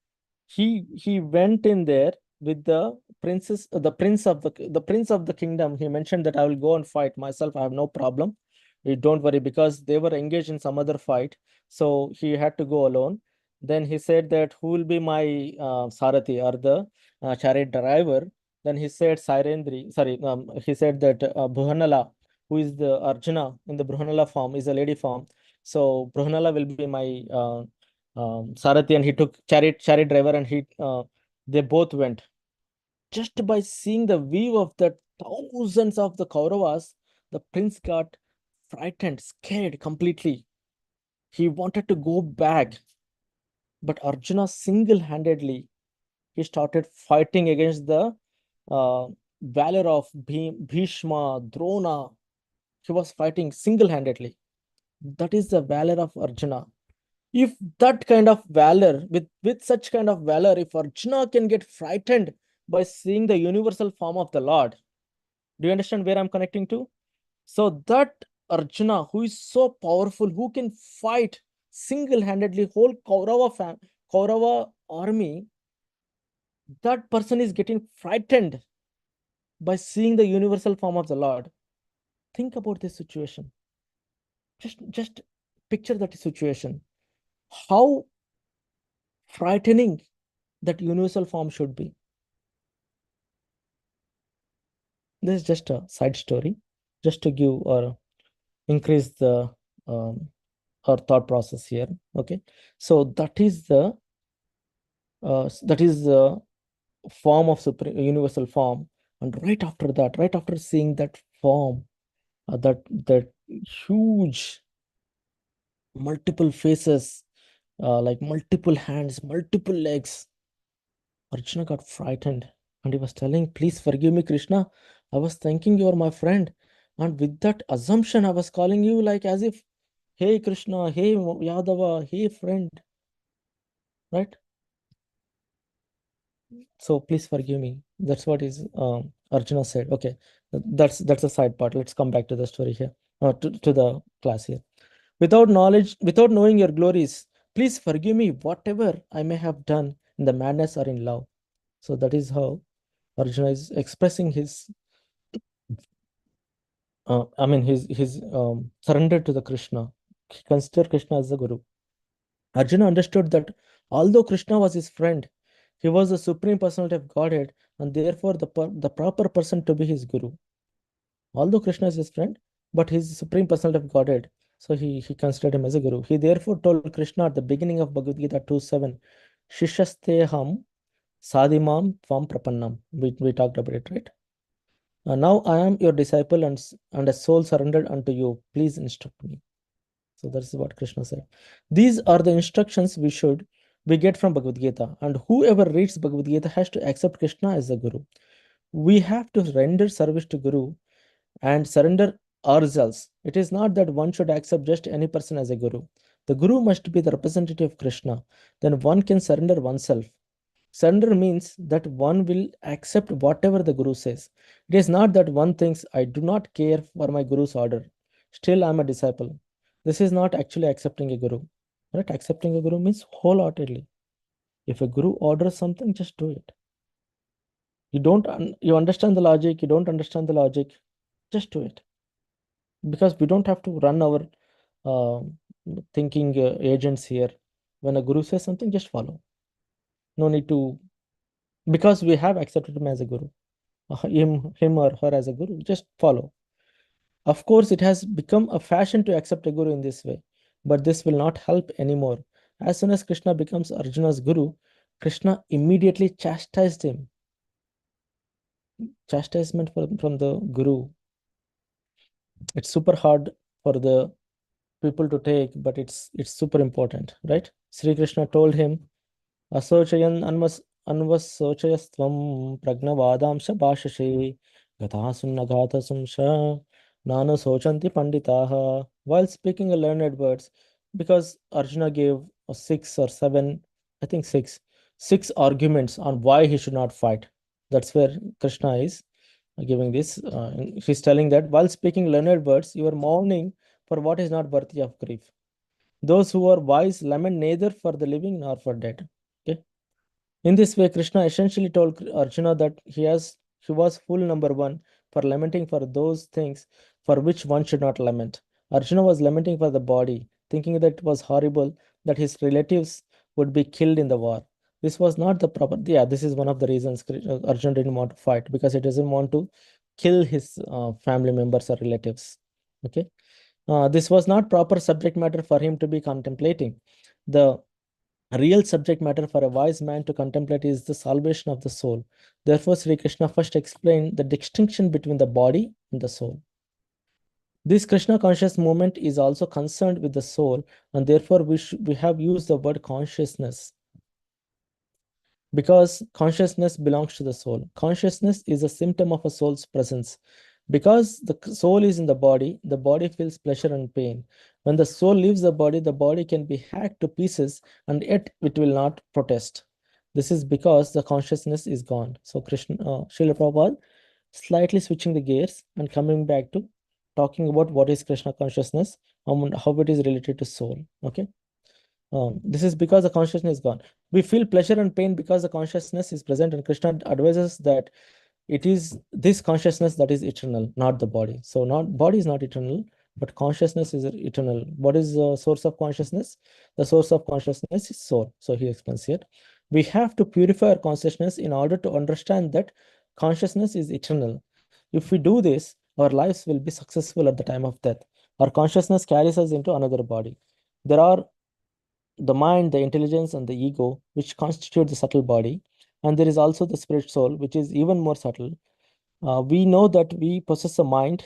He went in there with the princess, the prince of the kingdom. He mentioned that I will go and fight myself. I have no problem. You don't worry, because they were engaged in some other fight. So he had to go alone. Then he said that who will be my Sarathi or the chariot driver. Then he said Sairendri, sorry, he said that Bhuhanala, who is the Arjuna in the Bhuhanala form, is a lady form. So Bhuhanala will be my Sarathi, and he took chariot driver, and they both went. Just by seeing the view of the thousands of the Kauravas, the prince got frightened, scared completely. He wanted to go back, but Arjuna single-handedly he started fighting against the uh, valor of Bhishma, Drona. He was fighting single-handedly. That is the valor of Arjuna. If that kind of valor, with such kind of valor, if Arjuna can get frightened by seeing the universal form of the Lord, do you understand where I'm connecting to? So that Arjuna, who is so powerful, who can fight single-handedly whole Kaurava army, that person is getting frightened by seeing the universal form of the Lord. Think about this situation. Just picture that situation. How frightening that universal form should be. This is just a side story, just to give or increase the our thought process here. Okay, so that is the form of supreme universal form, and right after that, right after seeing that form, that huge multiple faces, like multiple hands, multiple legs, Arjuna got frightened, and he was telling, "Please forgive me, Krishna. I was thinking you are my friend. And with that assumption, I was calling you like as if, hey, Krishna, hey, Yadava, hey, friend, right? So please forgive me." That's what is Arjuna said. Okay, that's a side part. Let's come back to the story here, to the class here. Without knowledge, without knowing your glories, please forgive me whatever I may have done in the madness or in love. So that is how Arjuna is expressing his, his surrender to the Krishna. He considered Krishna as the Guru. Arjuna understood that although Krishna was his friend, he was the supreme personality of Godhead, and therefore the proper person to be his Guru. Although Krishna is his friend, but he is the supreme personality of Godhead, so he considered him as a Guru. He therefore told Krishna at the beginning of Bhagavad Gita 2:7, Shishasteham Sadimam Tvam Prapannam. We talked about it, right? Now I am your disciple, and a soul surrendered unto you. Please instruct me. So that's what Krishna said. These are the instructions we get from Bhagavad Gita, and whoever reads Bhagavad Gita has to accept Krishna as the Guru. We have to render service to Guru and surrender ourselves. It is not that one should accept just any person as a Guru. The Guru must be the representative of Krishna. Then one can surrender oneself. Surrender means that one will accept whatever the Guru says. It is not that one thinks, I do not care for my Guru's order. Still, I am a disciple. This is not actually accepting a Guru. Right? Accepting a Guru means wholeheartedly. If a Guru orders something, just do it. You understand the logic, you don't understand the logic, just do it. Because we don't have to run our uh, thinking agents here. When a Guru says something, just follow. No need to, because we have accepted him as a Guru. Him or her as a Guru, just follow. Of course, it has become a fashion to accept a Guru in this way, but this will not help anymore. As soon as Krishna becomes Arjuna's Guru, Krishna immediately chastised him. chastisement from the guru, it's super hard for the people to take, but it's super important, right? Sri Krishna told him, असोचयन् अन्वस्सोचयस्त्वं प्रज्ञवादांश भाषसे गतासुन्नघातसुंश नानुशोचन्ति panditaha. While speaking a learned words, because Arjuna gave six or seven, I think six arguments on why he should not fight. That's where Krishna is giving this. He's telling that while speaking learned words, you are mourning for what is not worthy of grief. Those who are wise lament neither for the living nor for dead. Okay. In this way, Krishna essentially told Arjuna that he was fool number one for lamenting for those things for which one should not lament. Arjuna was lamenting for the body, thinking that it was horrible that his relatives would be killed in the war. This was not the proper. Yeah, this is one of the reasons Arjuna didn't want to fight, because he doesn't want to kill his family members or relatives. Okay. This was not proper subject matter for him to be contemplating. The real subject matter for a wise man to contemplate is the salvation of the soul. Therefore, Sri Krishna first explained the distinction between the body and the soul. This Krishna conscious movement is also concerned with the soul, and therefore we have used the word consciousness, because consciousness belongs to the soul. Consciousness is a symptom of a soul's presence. Because the soul is in the body feels pleasure and pain. When the soul leaves the body can be hacked to pieces, and yet it will not protest. This is because the consciousness is gone. So Srila Prabhupada slightly switching the gears and coming back to talking about what is Krishna consciousness and how it is related to soul. Okay. This is because the consciousness is gone. We feel pleasure and pain because the consciousness is present, and Krishna advises that it is this consciousness that is eternal, not the body. So, not body is not eternal, but consciousness is eternal. What is the source of consciousness? The source of consciousness is soul. So he explains here. We have to purify our consciousness in order to understand that consciousness is eternal. If we do this, our lives will be successful at the time of death. Our consciousness carries us into another body. There are the mind, the intelligence, and the ego, which constitute the subtle body. And there is also the spirit soul, which is even more subtle. We know that we possess a mind,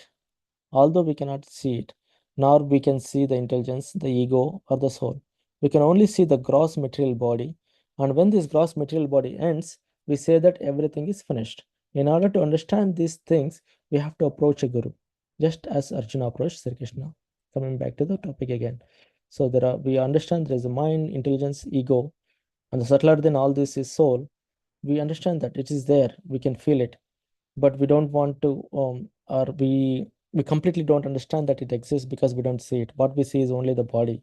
although we cannot see it, nor we can see the intelligence, the ego, or the soul. We can only see the gross material body. And when this gross material body ends, we say that everything is finished. In order to understand these things, we have to approach a guru, just as Arjuna approached Sri Krishna. Coming back to the topic again. So we understand there is a mind, intelligence, ego, and the subtler than all this is soul. We understand that it is there, we can feel it, but we don't want to or we completely don't understand that it exists because we don't see it. What we see is only the body.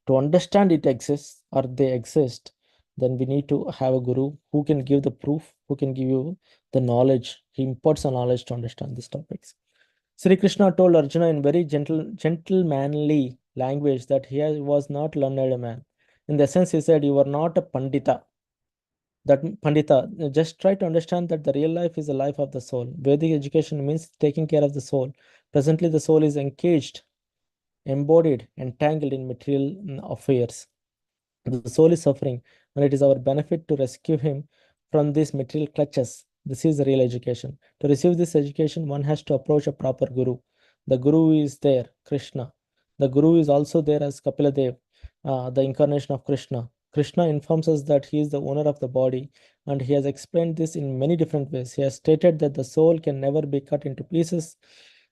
To understand it exists or they exist, then we need to have a guru who can give the proof, who can give you the knowledge. He imparts the knowledge to understand these topics. Sri Krishna told Arjuna in very gentlemanly language that he was not learned man. In the sense, he said, you are not a pandita. That Pandita, just try to understand that the real life is the life of the soul. Vedic education means taking care of the soul. Presently, the soul is engaged, embodied, entangled in material affairs. The soul is suffering, and it is our benefit to rescue him from these material clutches. This is the real education. To receive this education, one has to approach a proper guru. The guru is there, Krishna. The guru is also there as Kapila Dev, the incarnation of Krishna. Krishna informs us that he is the owner of the body, and he has explained this in many different ways. He has stated that the soul can never be cut into pieces,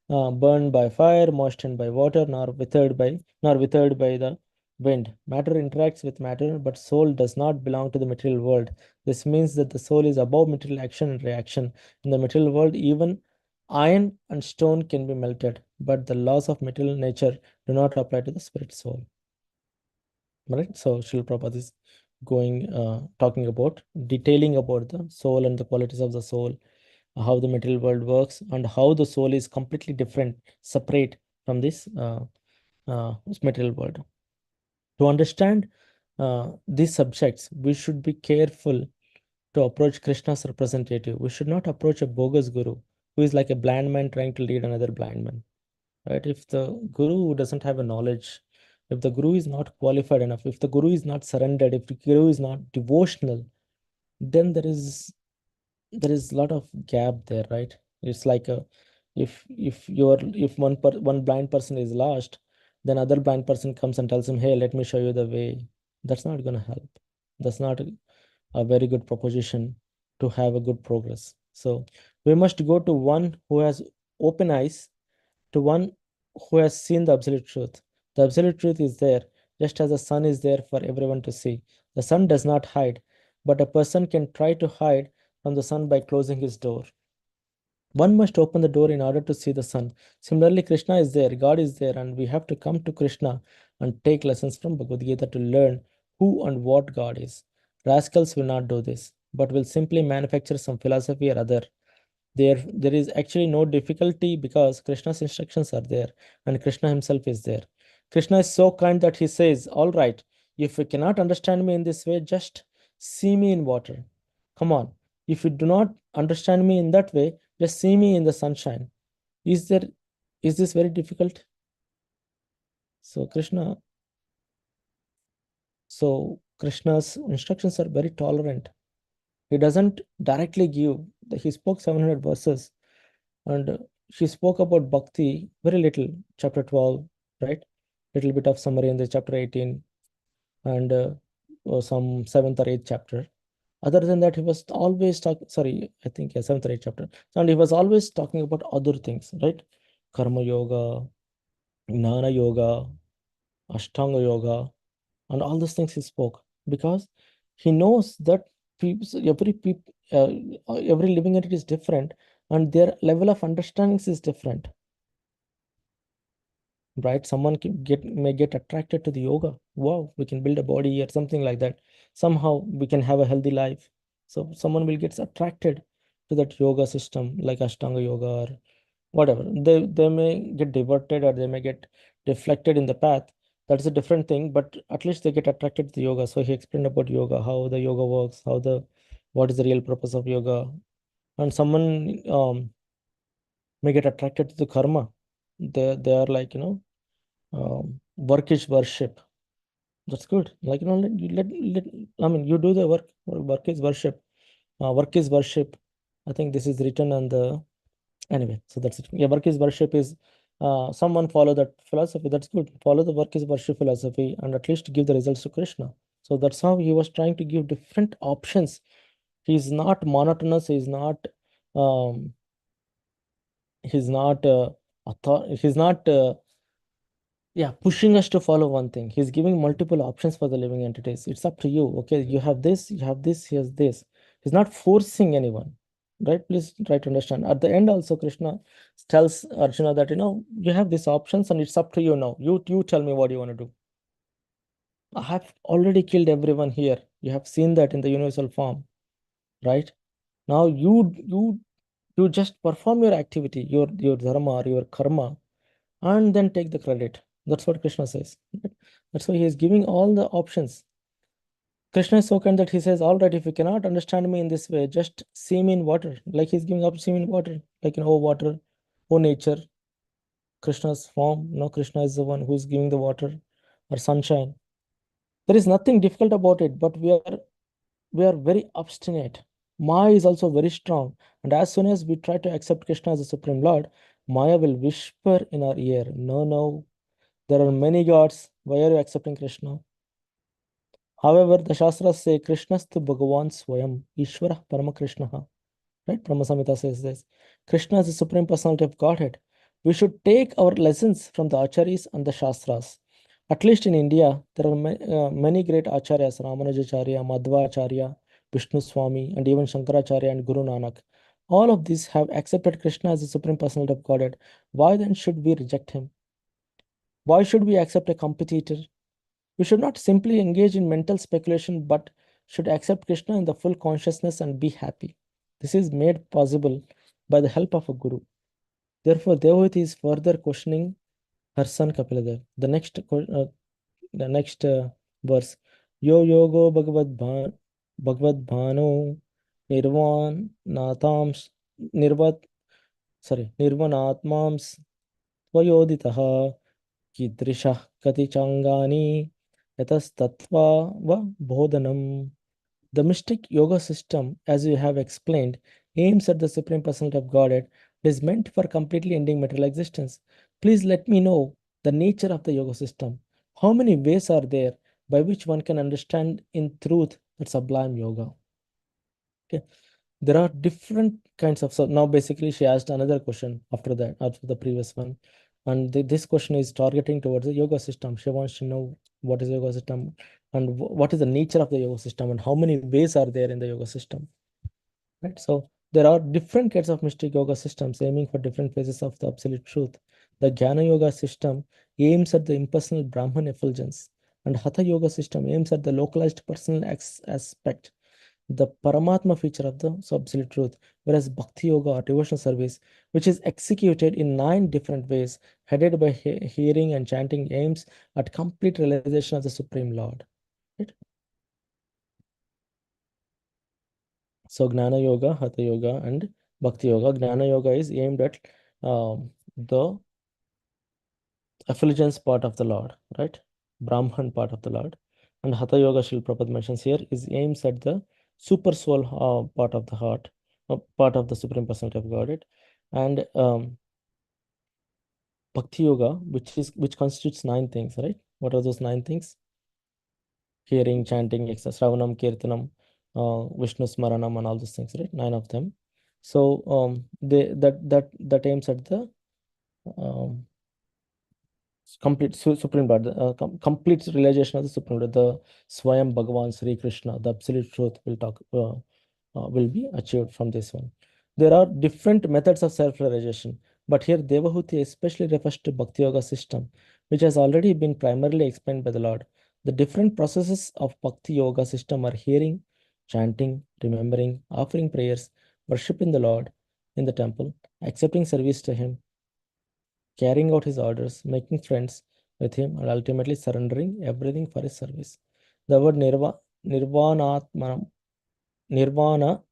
burned by fire, moistened by water, nor withered by the wind. Matter interacts with matter, but soul does not belong to the material world. This means that the soul is above material action and reaction. In the material world, even iron and stone can be melted, but the laws of material nature do not apply to the spirit soul. Right? So Srila Prabhupada is talking about, detailing about the soul and the qualities of the soul, how the material world works, and how the soul is completely different, separate from this material world. To understand these subjects, we should be careful to approach Krishna's representative. We should not approach a bogus guru who is like a blind man trying to lead another blind man. Right? If the guru doesn't have a knowledge, if the guru is not qualified enough, if the guru is not surrendered, if the guru is not devotional, then there is there is a lot of gap there, right? It's like a, if one blind person is lost, then other blind person comes and tells him, hey, let me show you the way. That's not going to help. That's not a very good proposition to have a good progress. So we must go to one who has open eyes, to one who has seen the absolute truth. The absolute truth is there, just as the sun is there for everyone to see. The sun does not hide, but a person can try to hide from the sun by closing his door. One must open the door in order to see the sun. Similarly, Krishna is there, God is there, and we have to come to Krishna and take lessons from Bhagavad Gita to learn who and what God is. Rascals will not do this, but will simply manufacture some philosophy or other. There is actually no difficulty because Krishna's instructions are there and Krishna himself is there. Krishna is so kind that he says, all right, if you cannot understand me in this way, just see me in water. Come on. If you do not understand me in that way, just see me in the sunshine. Is there is this very difficult? So Krishna's instructions are very tolerant. He doesn't directly give. He spoke 700 verses, and she spoke about bhakti very little, chapter 12, right? Little bit of summary in the chapter 18, and some 7th or 8th chapter. Other than that, he was always talking, sorry, I think, yeah, 7th or 8th chapter. And he was always talking about other things, right? Karma yoga, Gnana yoga, Ashtanga yoga, and all those things he spoke because he knows that uh, every living entity is different and their level of understanding is different, right? Someone may get attracted to the yoga. Wow, we can build a body or something like that. Somehow we can have a healthy life. So someone will get attracted to that yoga system like Ashtanga yoga or whatever. They may get diverted or they may get deflected in the path. That's a different thing, but at least they get attracted to the yoga. So he explained about yoga, how the yoga works, what is the real purpose of yoga. And someone may get attracted to the karma. They are like, work is worship. That's good. Like, I mean, you do the work. Work is worship. Work is worship. I think this is written on the, anyway, so that's it. Yeah, work is worship is, someone follow that philosophy. That's good. Follow the work is worship philosophy and at least give the results to Krishna. So that's how he was trying to give different options. He's not monotonous. Um, he's not, he's not, yeah, pushing us to follow one thing. He's giving multiple options for the living entities. It's up to you. Okay, you have this, you have this, here's this. He's not forcing anyone, right? Please try to understand. At the end, also, Krishna tells Arjuna that, you have these options and it's up to you now. You tell me what you want to do. I have already killed everyone here. You have seen that in the universal form, right? Now you just perform your activity, your dharma or your karma, and then take the credit. That's what Krishna says. Right? That's why he is giving all the options. Krishna is so kind that he says, all right, if you cannot understand me in this way, just see me in water. Like he's giving up, see me in water. Like, oh, water, oh, nature, Krishna's form. No, Krishna is the one who is giving the water or sunshine. There is nothing difficult about it, but we are very obstinate. Maya is also very strong. And as soon as we try to accept Krishna as the Supreme Lord, Maya will whisper in our ear, no, no, there are many gods. Why are you accepting Krishna? However, the Shastras say Krishnastu Bhagavan Swayam, Ishvara Parama Krishna. Right? Brahma Samhita says this. Krishna is the Supreme Personality of Godhead. We should take our lessons from the Acharyas and the Shastras. At least in India, there are many great Acharyas, Ramanujacharya, Madhvacharya, Vishnu Swami, and even Shankaracharya and Guru Nanak. All of these have accepted Krishna as the Supreme Personality of Godhead. Why then should we reject him? Why should we accept a competitor? We should not simply engage in mental speculation, but should accept Krishna in the full consciousness and be happy. This is made possible by the help of a guru. Therefore, Devavati is further questioning her son Kapila. The next verse: Yo yogo Bhagavad Bhano Nirvan Natams Nirvat Nirvanatmams Tvayoditaha कीदृशः कतिचाङ्गानि यतस्तत्त्वा वा bodhanam. The mystic yoga system, as you have explained, aims at the Supreme Personality of Godhead. It is meant for completely ending material existence. Please let me know the nature of the yoga system. How many ways are there by which one can understand in truth that sublime yoga? Okay, there are different kinds of. So now basically she asked another question after that, after the previous one, and this question is targeting towards the yoga system. She wants to know what is yoga system and what is the nature of the yoga system and how many ways are there in the yoga system, right? So there are different kinds of mystic yoga systems aiming for different phases of the absolute truth. The Jnana yoga system aims at the impersonal Brahman effulgence, and Hatha yoga system aims at the localized personal aspect, the Paramatma feature of the absolute truth, whereas Bhakti Yoga or devotional service, which is executed in 9 different ways, headed by hearing and chanting, aims at complete realization of the Supreme Lord. Right? So Gnana Yoga, Hatha Yoga, and Bhakti Yoga. Gnana Yoga is aimed at the effulgence part of the Lord, right? Brahman part of the Lord. And Hatha Yoga, Srila Prabhupada mentions here, is aims at the super soul part of the heart, part of the Supreme Personality of Godhead. And Bhakti Yoga, which constitutes 9 things, right? What are those 9 things? Hearing, chanting, Shravanam, Kirtanam, Vishnu Smaranam, and all those things, right? 9 of them. So that aims at the um, complete supreme Lord, complete realization of the supreme Lord, the Swayam Bhagavan Sri Krishna, the absolute truth will be achieved from this one. There are different methods of self-realization, but here Devahuti especially refers to Bhakti Yoga system, which has already been primarily explained by the Lord. The different processes of Bhakti Yoga system are hearing, chanting, remembering, offering prayers, worshiping the Lord in the temple, accepting service to Him, carrying out his orders, making friends with him, and ultimately surrendering everything for his service. The word nirvana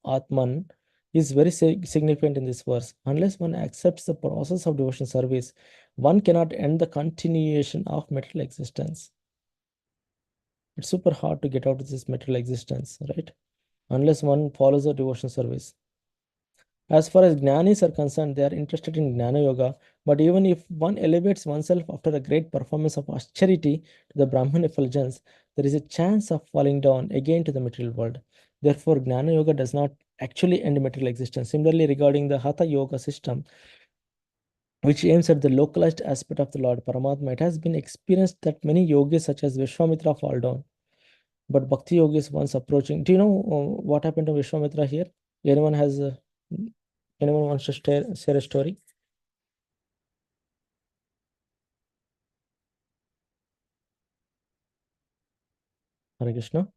atman is very significant in this verse. Unless one accepts the process of devotion service, one cannot end the continuation of material existence. It's super hard to get out of this material existence, right? Unless one follows the devotion service. As far as Jnanis are concerned, they are interested in Jnana Yoga, but even if one elevates oneself after a great performance of austerity to the Brahman effulgence, there is a chance of falling down again to the material world. Therefore, Jnana Yoga does not actually end material existence. Similarly, regarding the Hatha Yoga system, which aims at the localized aspect of the Lord Paramatma, it has been experienced that many yogis such as Vishwamitra fall down. But Bhakti yogis once approaching, do you know what happened to Vishwamitra here? Anyone has anyone wants to share a story? Hare Krishna.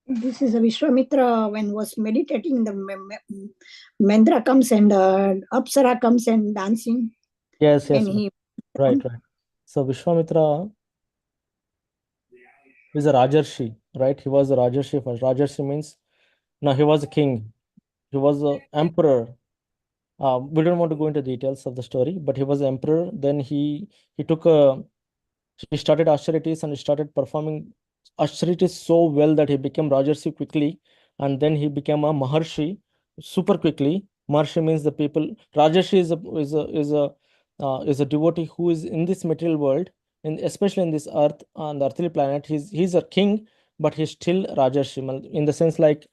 This is a Vishwamitra when was meditating. The Mendra comes and Apsara comes and dancing. Yes, And he right. So Vishwamitra is a Rajarshi, right? He was a Rajarshi first. Rajarshi means, no, he was a king. He was an emperor. We don't want to go into details of the story, but he was emperor. Then he took a he started austerities and he started performing austerities so well that he became Rajarshi quickly, and then he became a Maharshi super quickly. Maharshi means the people. Rajarshi is a devotee who is in this material world, and especially in this earth, on the earthly planet. He's a king, but he's still Rajarshi, in the sense like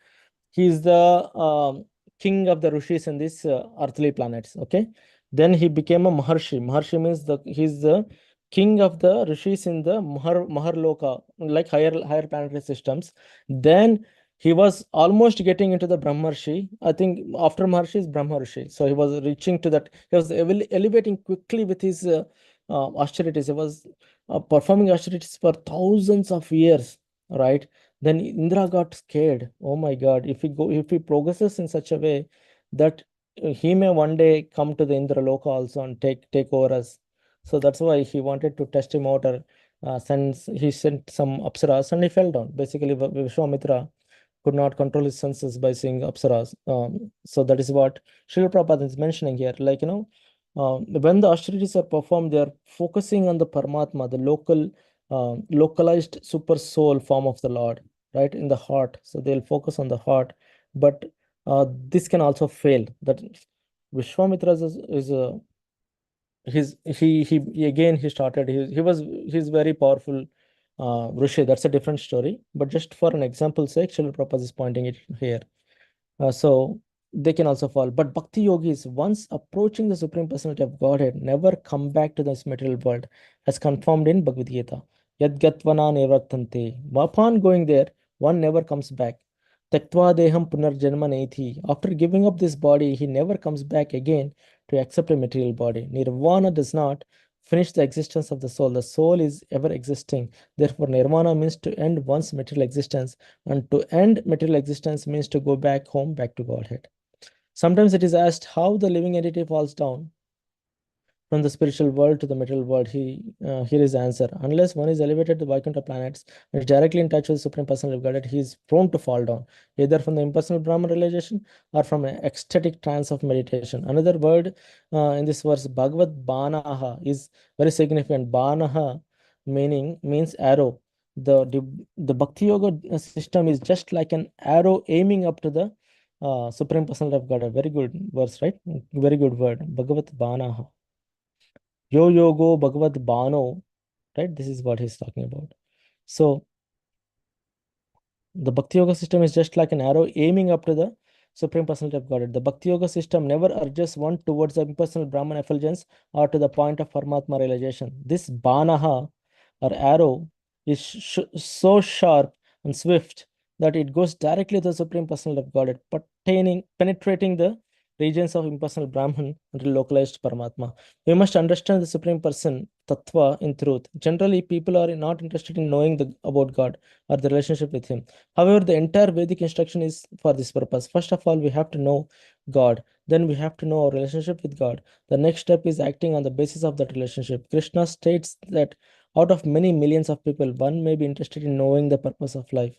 he is the king of the rishis in these earthly planets. Okay, then he became a Maharshi. Maharshi means he's the king of the rishis in the Maharloka, like higher planetary systems. Then he was almost getting into the Brahmarshi. I think after Maharshi is Brahmarshi. So he was reaching to that. He was elevating quickly with his austerities. He was performing austerities for thousands of years, right? Then Indra got scared. Oh my God, if he progresses in such a way that he may one day come to the Indra Loka also and take over us. So that's why he wanted to test him out, or he sent some apsaras and he fell down. Basically, Vishwamitra could not control his senses by seeing apsaras. So that is what Srila Prabhupada is mentioning here. Like, when the austerities are performed, they are focusing on the Paramatma, the local localized super soul form of the Lord, right, in the heart. So they'll focus on the heart, but this can also fail. That Vishwamitra is a he again he started he's very powerful Rishi. That's a different story, but just for an example sake, Srila Prabhupada is pointing it here. So they can also fall. But Bhakti yogis, once approaching the Supreme Personality of Godhead, never come back to this material world, as confirmed in Bhagavad Gita. Yad gatvana nivartante. Upon going there, one never comes back. Taktva deham punarjanma nethi. After giving up this body, he never comes back again to accept a material body. Nirvana does not finish the existence of the soul. The soul is ever existing. Therefore, nirvana means to end one's material existence, and to end material existence means to go back home, back to Godhead. Sometimes it is asked how the living entity falls down from the spiritual world to the material world. Here is the answer. Unless one is elevated to Vaikuntha planets and is directly in touch with the Supreme Personality of Godhead, he is prone to fall down, either from the impersonal Brahman realization or from an ecstatic trance of meditation. Another word in this verse, Bhagavad Banaha, is very significant. Banaha means arrow. The Bhakti Yoga system is just like an arrow aiming up to the Supreme Personality of Godhead. Very good verse, right? Very good word. Bhagavad Banaha. Yo yogo Bhagavad Bano, right? This is what he's talking about. So the Bhakti Yoga system is just like an arrow aiming up to the Supreme Personality of Godhead. The Bhakti Yoga system never urges one towards the impersonal Brahman effulgence or to the point of Paramatma realization. This Banaha or arrow is so sharp and swift that it goes directly to the Supreme Personality of Godhead, penetrating the regions of impersonal Brahman and localized Paramatma. We must understand the Supreme Person, Tattva, in truth. Generally, people are not interested in knowing about God or the relationship with Him. However, the entire Vedic instruction is for this purpose. First of all, we have to know God. Then we have to know our relationship with God. The next step is acting on the basis of that relationship. Krishna states that out of many millions of people, one may be interested in knowing the purpose of life.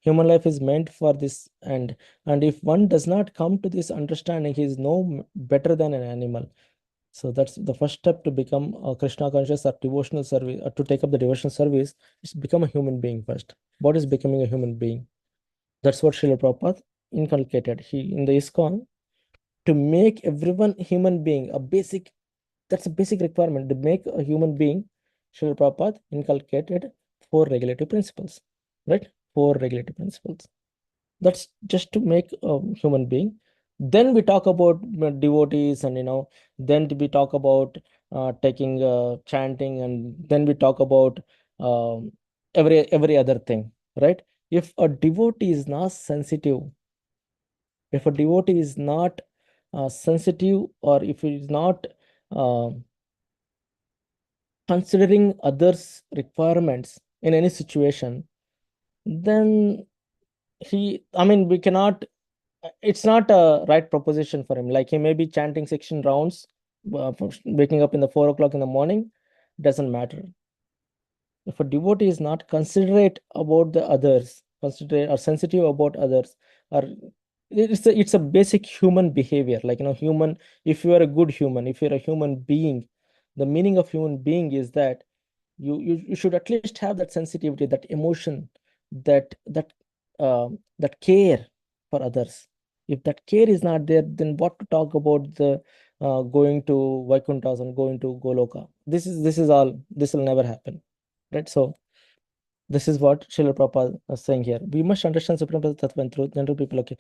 Human life is meant for this end, and if one does not come to this understanding, he is no better than an animal. So that's the first step to become a Krishna conscious or devotional service, or to take up the devotional service, is become a human being first. What is becoming a human being? That's what Srila Prabhupada inculcated. He in the ISKCON, to make everyone human being, that's a basic requirement. To make a human being, Srila Prabhupada inculcated 4 regulative principles, right? 4 regulative principles. That's just to make a human being. Then we talk about devotees, and then we talk about taking chanting, and then we talk about um, every other thing, right? If a devotee is not sensitive, if a devotee is not sensitive, or if he is not uh, considering others' requirements in any situation, then we cannot, it's not a right proposition for him. Like, he may be chanting 16 rounds, waking up in the 4 o'clock in the morning, doesn't matter. If a devotee is not considerate about the others, considerate or sensitive about others, or it's a basic human behavior. Like, human, if you are a good human, if you're a human being, the meaning of human being is that you should at least have that sensitivity, that emotion, that care for others. If that care is not there, then what to talk about the going to Vaikunthas and going to Goloka? This will never happen, right? So this is what Srila Prabhupada is saying here. We must understand Supreme Tattva and truth. General people, okay.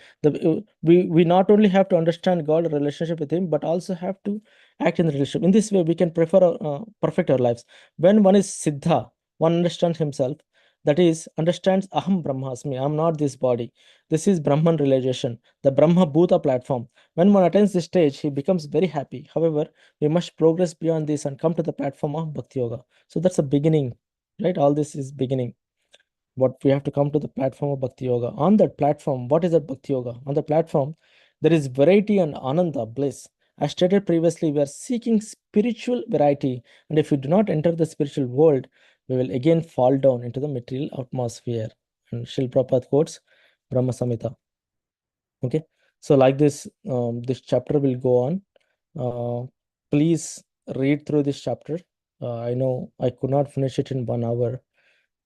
We not only have to understand God, relationship with Him, but also have to act in the relationship. In this way, we can perfect our lives. When one is Siddha, one understands himself. That is, understands Aham Brahmasmi. I am not this body. This is Brahman realization, the Brahma Bhuta platform. When one attains this stage, he becomes very happy. However, we must progress beyond this and come to the platform of Bhakti Yoga. So that's a beginning, right? All this is beginning. What we have to come to the platform of Bhakti Yoga. On that platform, what is that Bhakti Yoga? On the platform, there is variety and ananda, bliss. As stated previously, we are seeking spiritual variety, and if we do not enter the spiritual world, we will again fall down into the material atmosphere. And Srila Prabhupada quotes Brahma Samhita. Okay, so like this, this chapter will go on. Please read through this chapter. I know I could not finish it in 1 hour,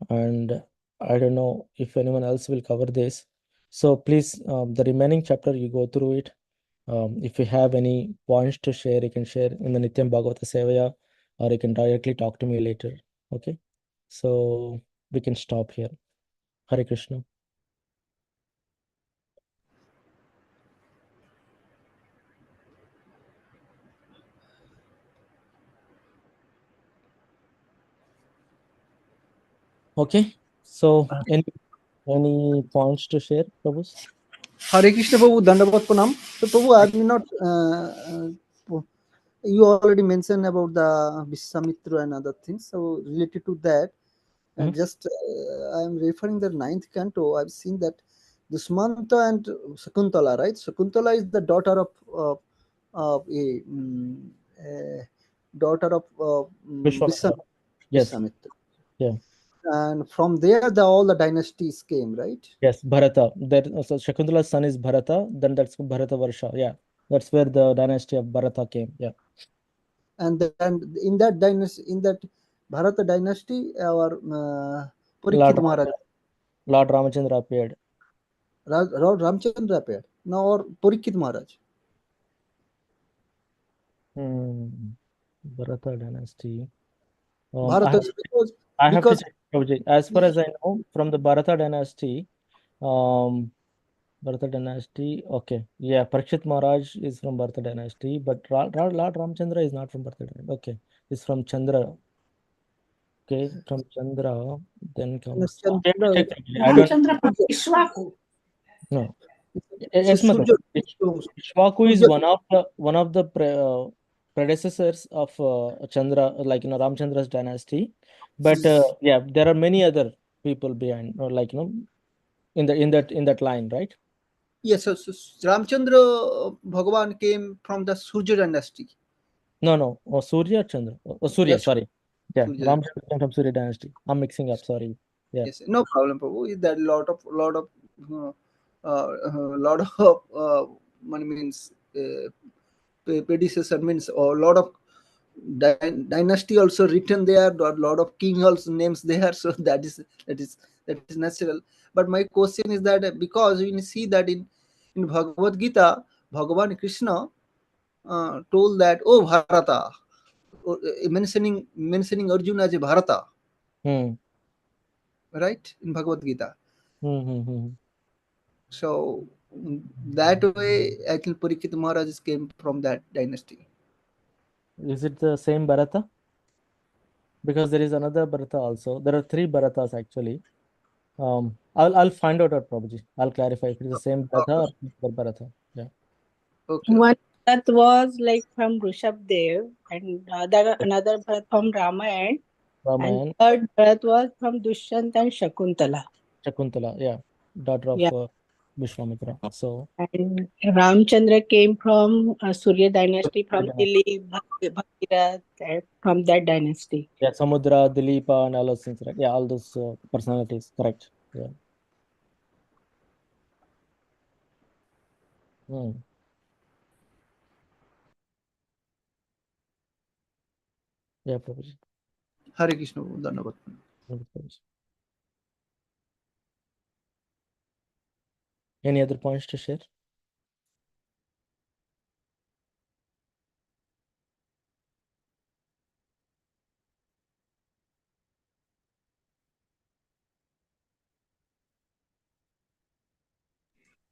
and I don't know if anyone else will cover this. So please, the remaining chapter, you go through it. If you have any points to share, you can share in the Nityam Bhagavata Sevaya, or you can directly talk to me later. Okay, so we can stop here. Hare Krishna. Okay, so any points to share, Prabhu? Hare Krishna Prabhu, Dandavat Pranam. So Prabhu, I will not. You already mentioned about the Vishwamitra and other things. So related to that, Mhm. just I am referring the ninth canto. I've seen that Dushmanta and Shakuntala, right? Shakuntala is the daughter of a daughter of Vishwamitra. Yes, Vishwamitra. yeah, And from there, all the dynasties came, right? yes, Bharata. There, so Shakuntala's son is Bharata, then that's Bharata Varsha. Yeah, that's where the dynasty of Bharata came. Yeah. And then in that dynasty, in that Bharata dynasty, our Lord, Parikshit Maharaj, Lord Ramachandra appeared. Lord Ramchandra appeared. Now, or Parikshit Maharaj. Bharata dynasty. Bharata, I have to because check, Prabhuji. As far as I know, from the Bharata dynasty, Bharata dynasty. Okay, yeah, Parikshit Maharaj is from Bharata dynasty, but Lord Ramchandra is not from Bharata dynasty. Okay, it's from Chandra. Okay, from Chandra, then comes. I have to Chandra, check, Prabhuji. I don't. Ramchandra from Ishwaku. No. Yes, ma'am. Surya, Ishwaku is Surya, one of the predecessors of Chandra, like Ramchandra's dynasty. But yeah, there are many other people behind, or like in that line, right? yes, so Ramchandra Bhagavan came from the Surya dynasty. No. Surya or Chandra. Surya, Yes, sorry. Yeah, Surya. Ramchandra came from Surya dynasty. I'm mixing up. Sorry. Yeah. Yes, no problem, Prabhu. Is that lot of money means predecessor means or lot of dynasty also written there. Lot of king also names there. So that is natural. But my question is that because we see that in Bhagavad Gita, Bhagavan Krishna told that Bharata, mentioning Arjuna as a Bharata, Hmm. right, in Bhagavad Gita. Hmm. So that way, I think Parikshit Maharaj came from that dynasty. Is it the same Bharata? Because there is another Bharata also. There are three Bharatas actually. I'll find out at Prabhuji. I'll clarify if it's the same Bharata or other Bharata. Yeah. Okay. One that was like from Rishabh Dev, and another Bharat from Ramayana, and Ramayan, third Bharat was from Dushyant and Shakuntala. Shakuntala, yeah, daughter of Yeah, Vishwamitra. So and Ramchandra came from Surya dynasty, from yeah, Dilip, Bhagirath, from that dynasty. Samudra, Dilipa, and all those things, right? Yeah, all those personalities, correct. Yeah. Hmm. Yeah, Prabhuji. Hare Krishna, Dandavat. Prabhuji. Any other points to share?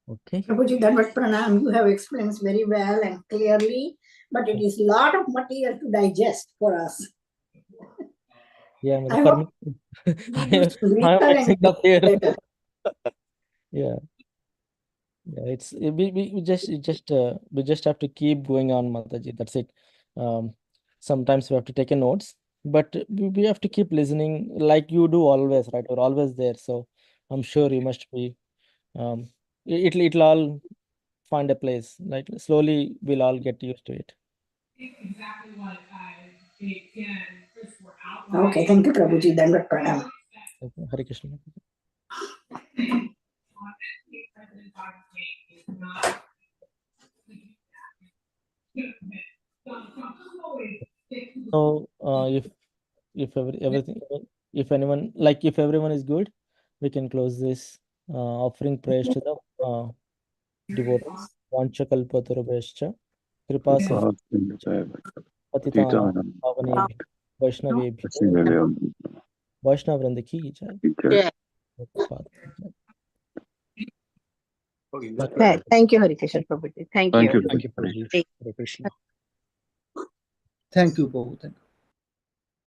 Okay. Prabhuji, Dandavat Pranam, you have explained very well and clearly, but it is a lot of material to digest for us. Yeah, I for hope me, we do some I'm research mixing and up here. better. Yeah. Yeah, we just have to keep going on, Mataji. That's it. Um, Sometimes we have to take a notes, but we have to keep listening like you do always, right? You're always there, so I'm sure you must be. Um, it'll all find a place. Like slowly, we'll all get used to it. Okay, thank you, Prabhuji. Dandavat Pranam. Okay, Hare Krishna. So, if everything if anyone, like if everyone is good, we can close this offering prayers to the devotees. Vancha kalpatarubhascha kripa patitana pavanebhyo vaishnavebhyo Vaishnav Vrinda ki jai. Yeah. Prabhupada ki jai. Thank you, Harikishore Prabhuji. Thank you. Thank you. Thank you, Prabhuji. Hare Krishna. Thank you, Prabhu. Thank you.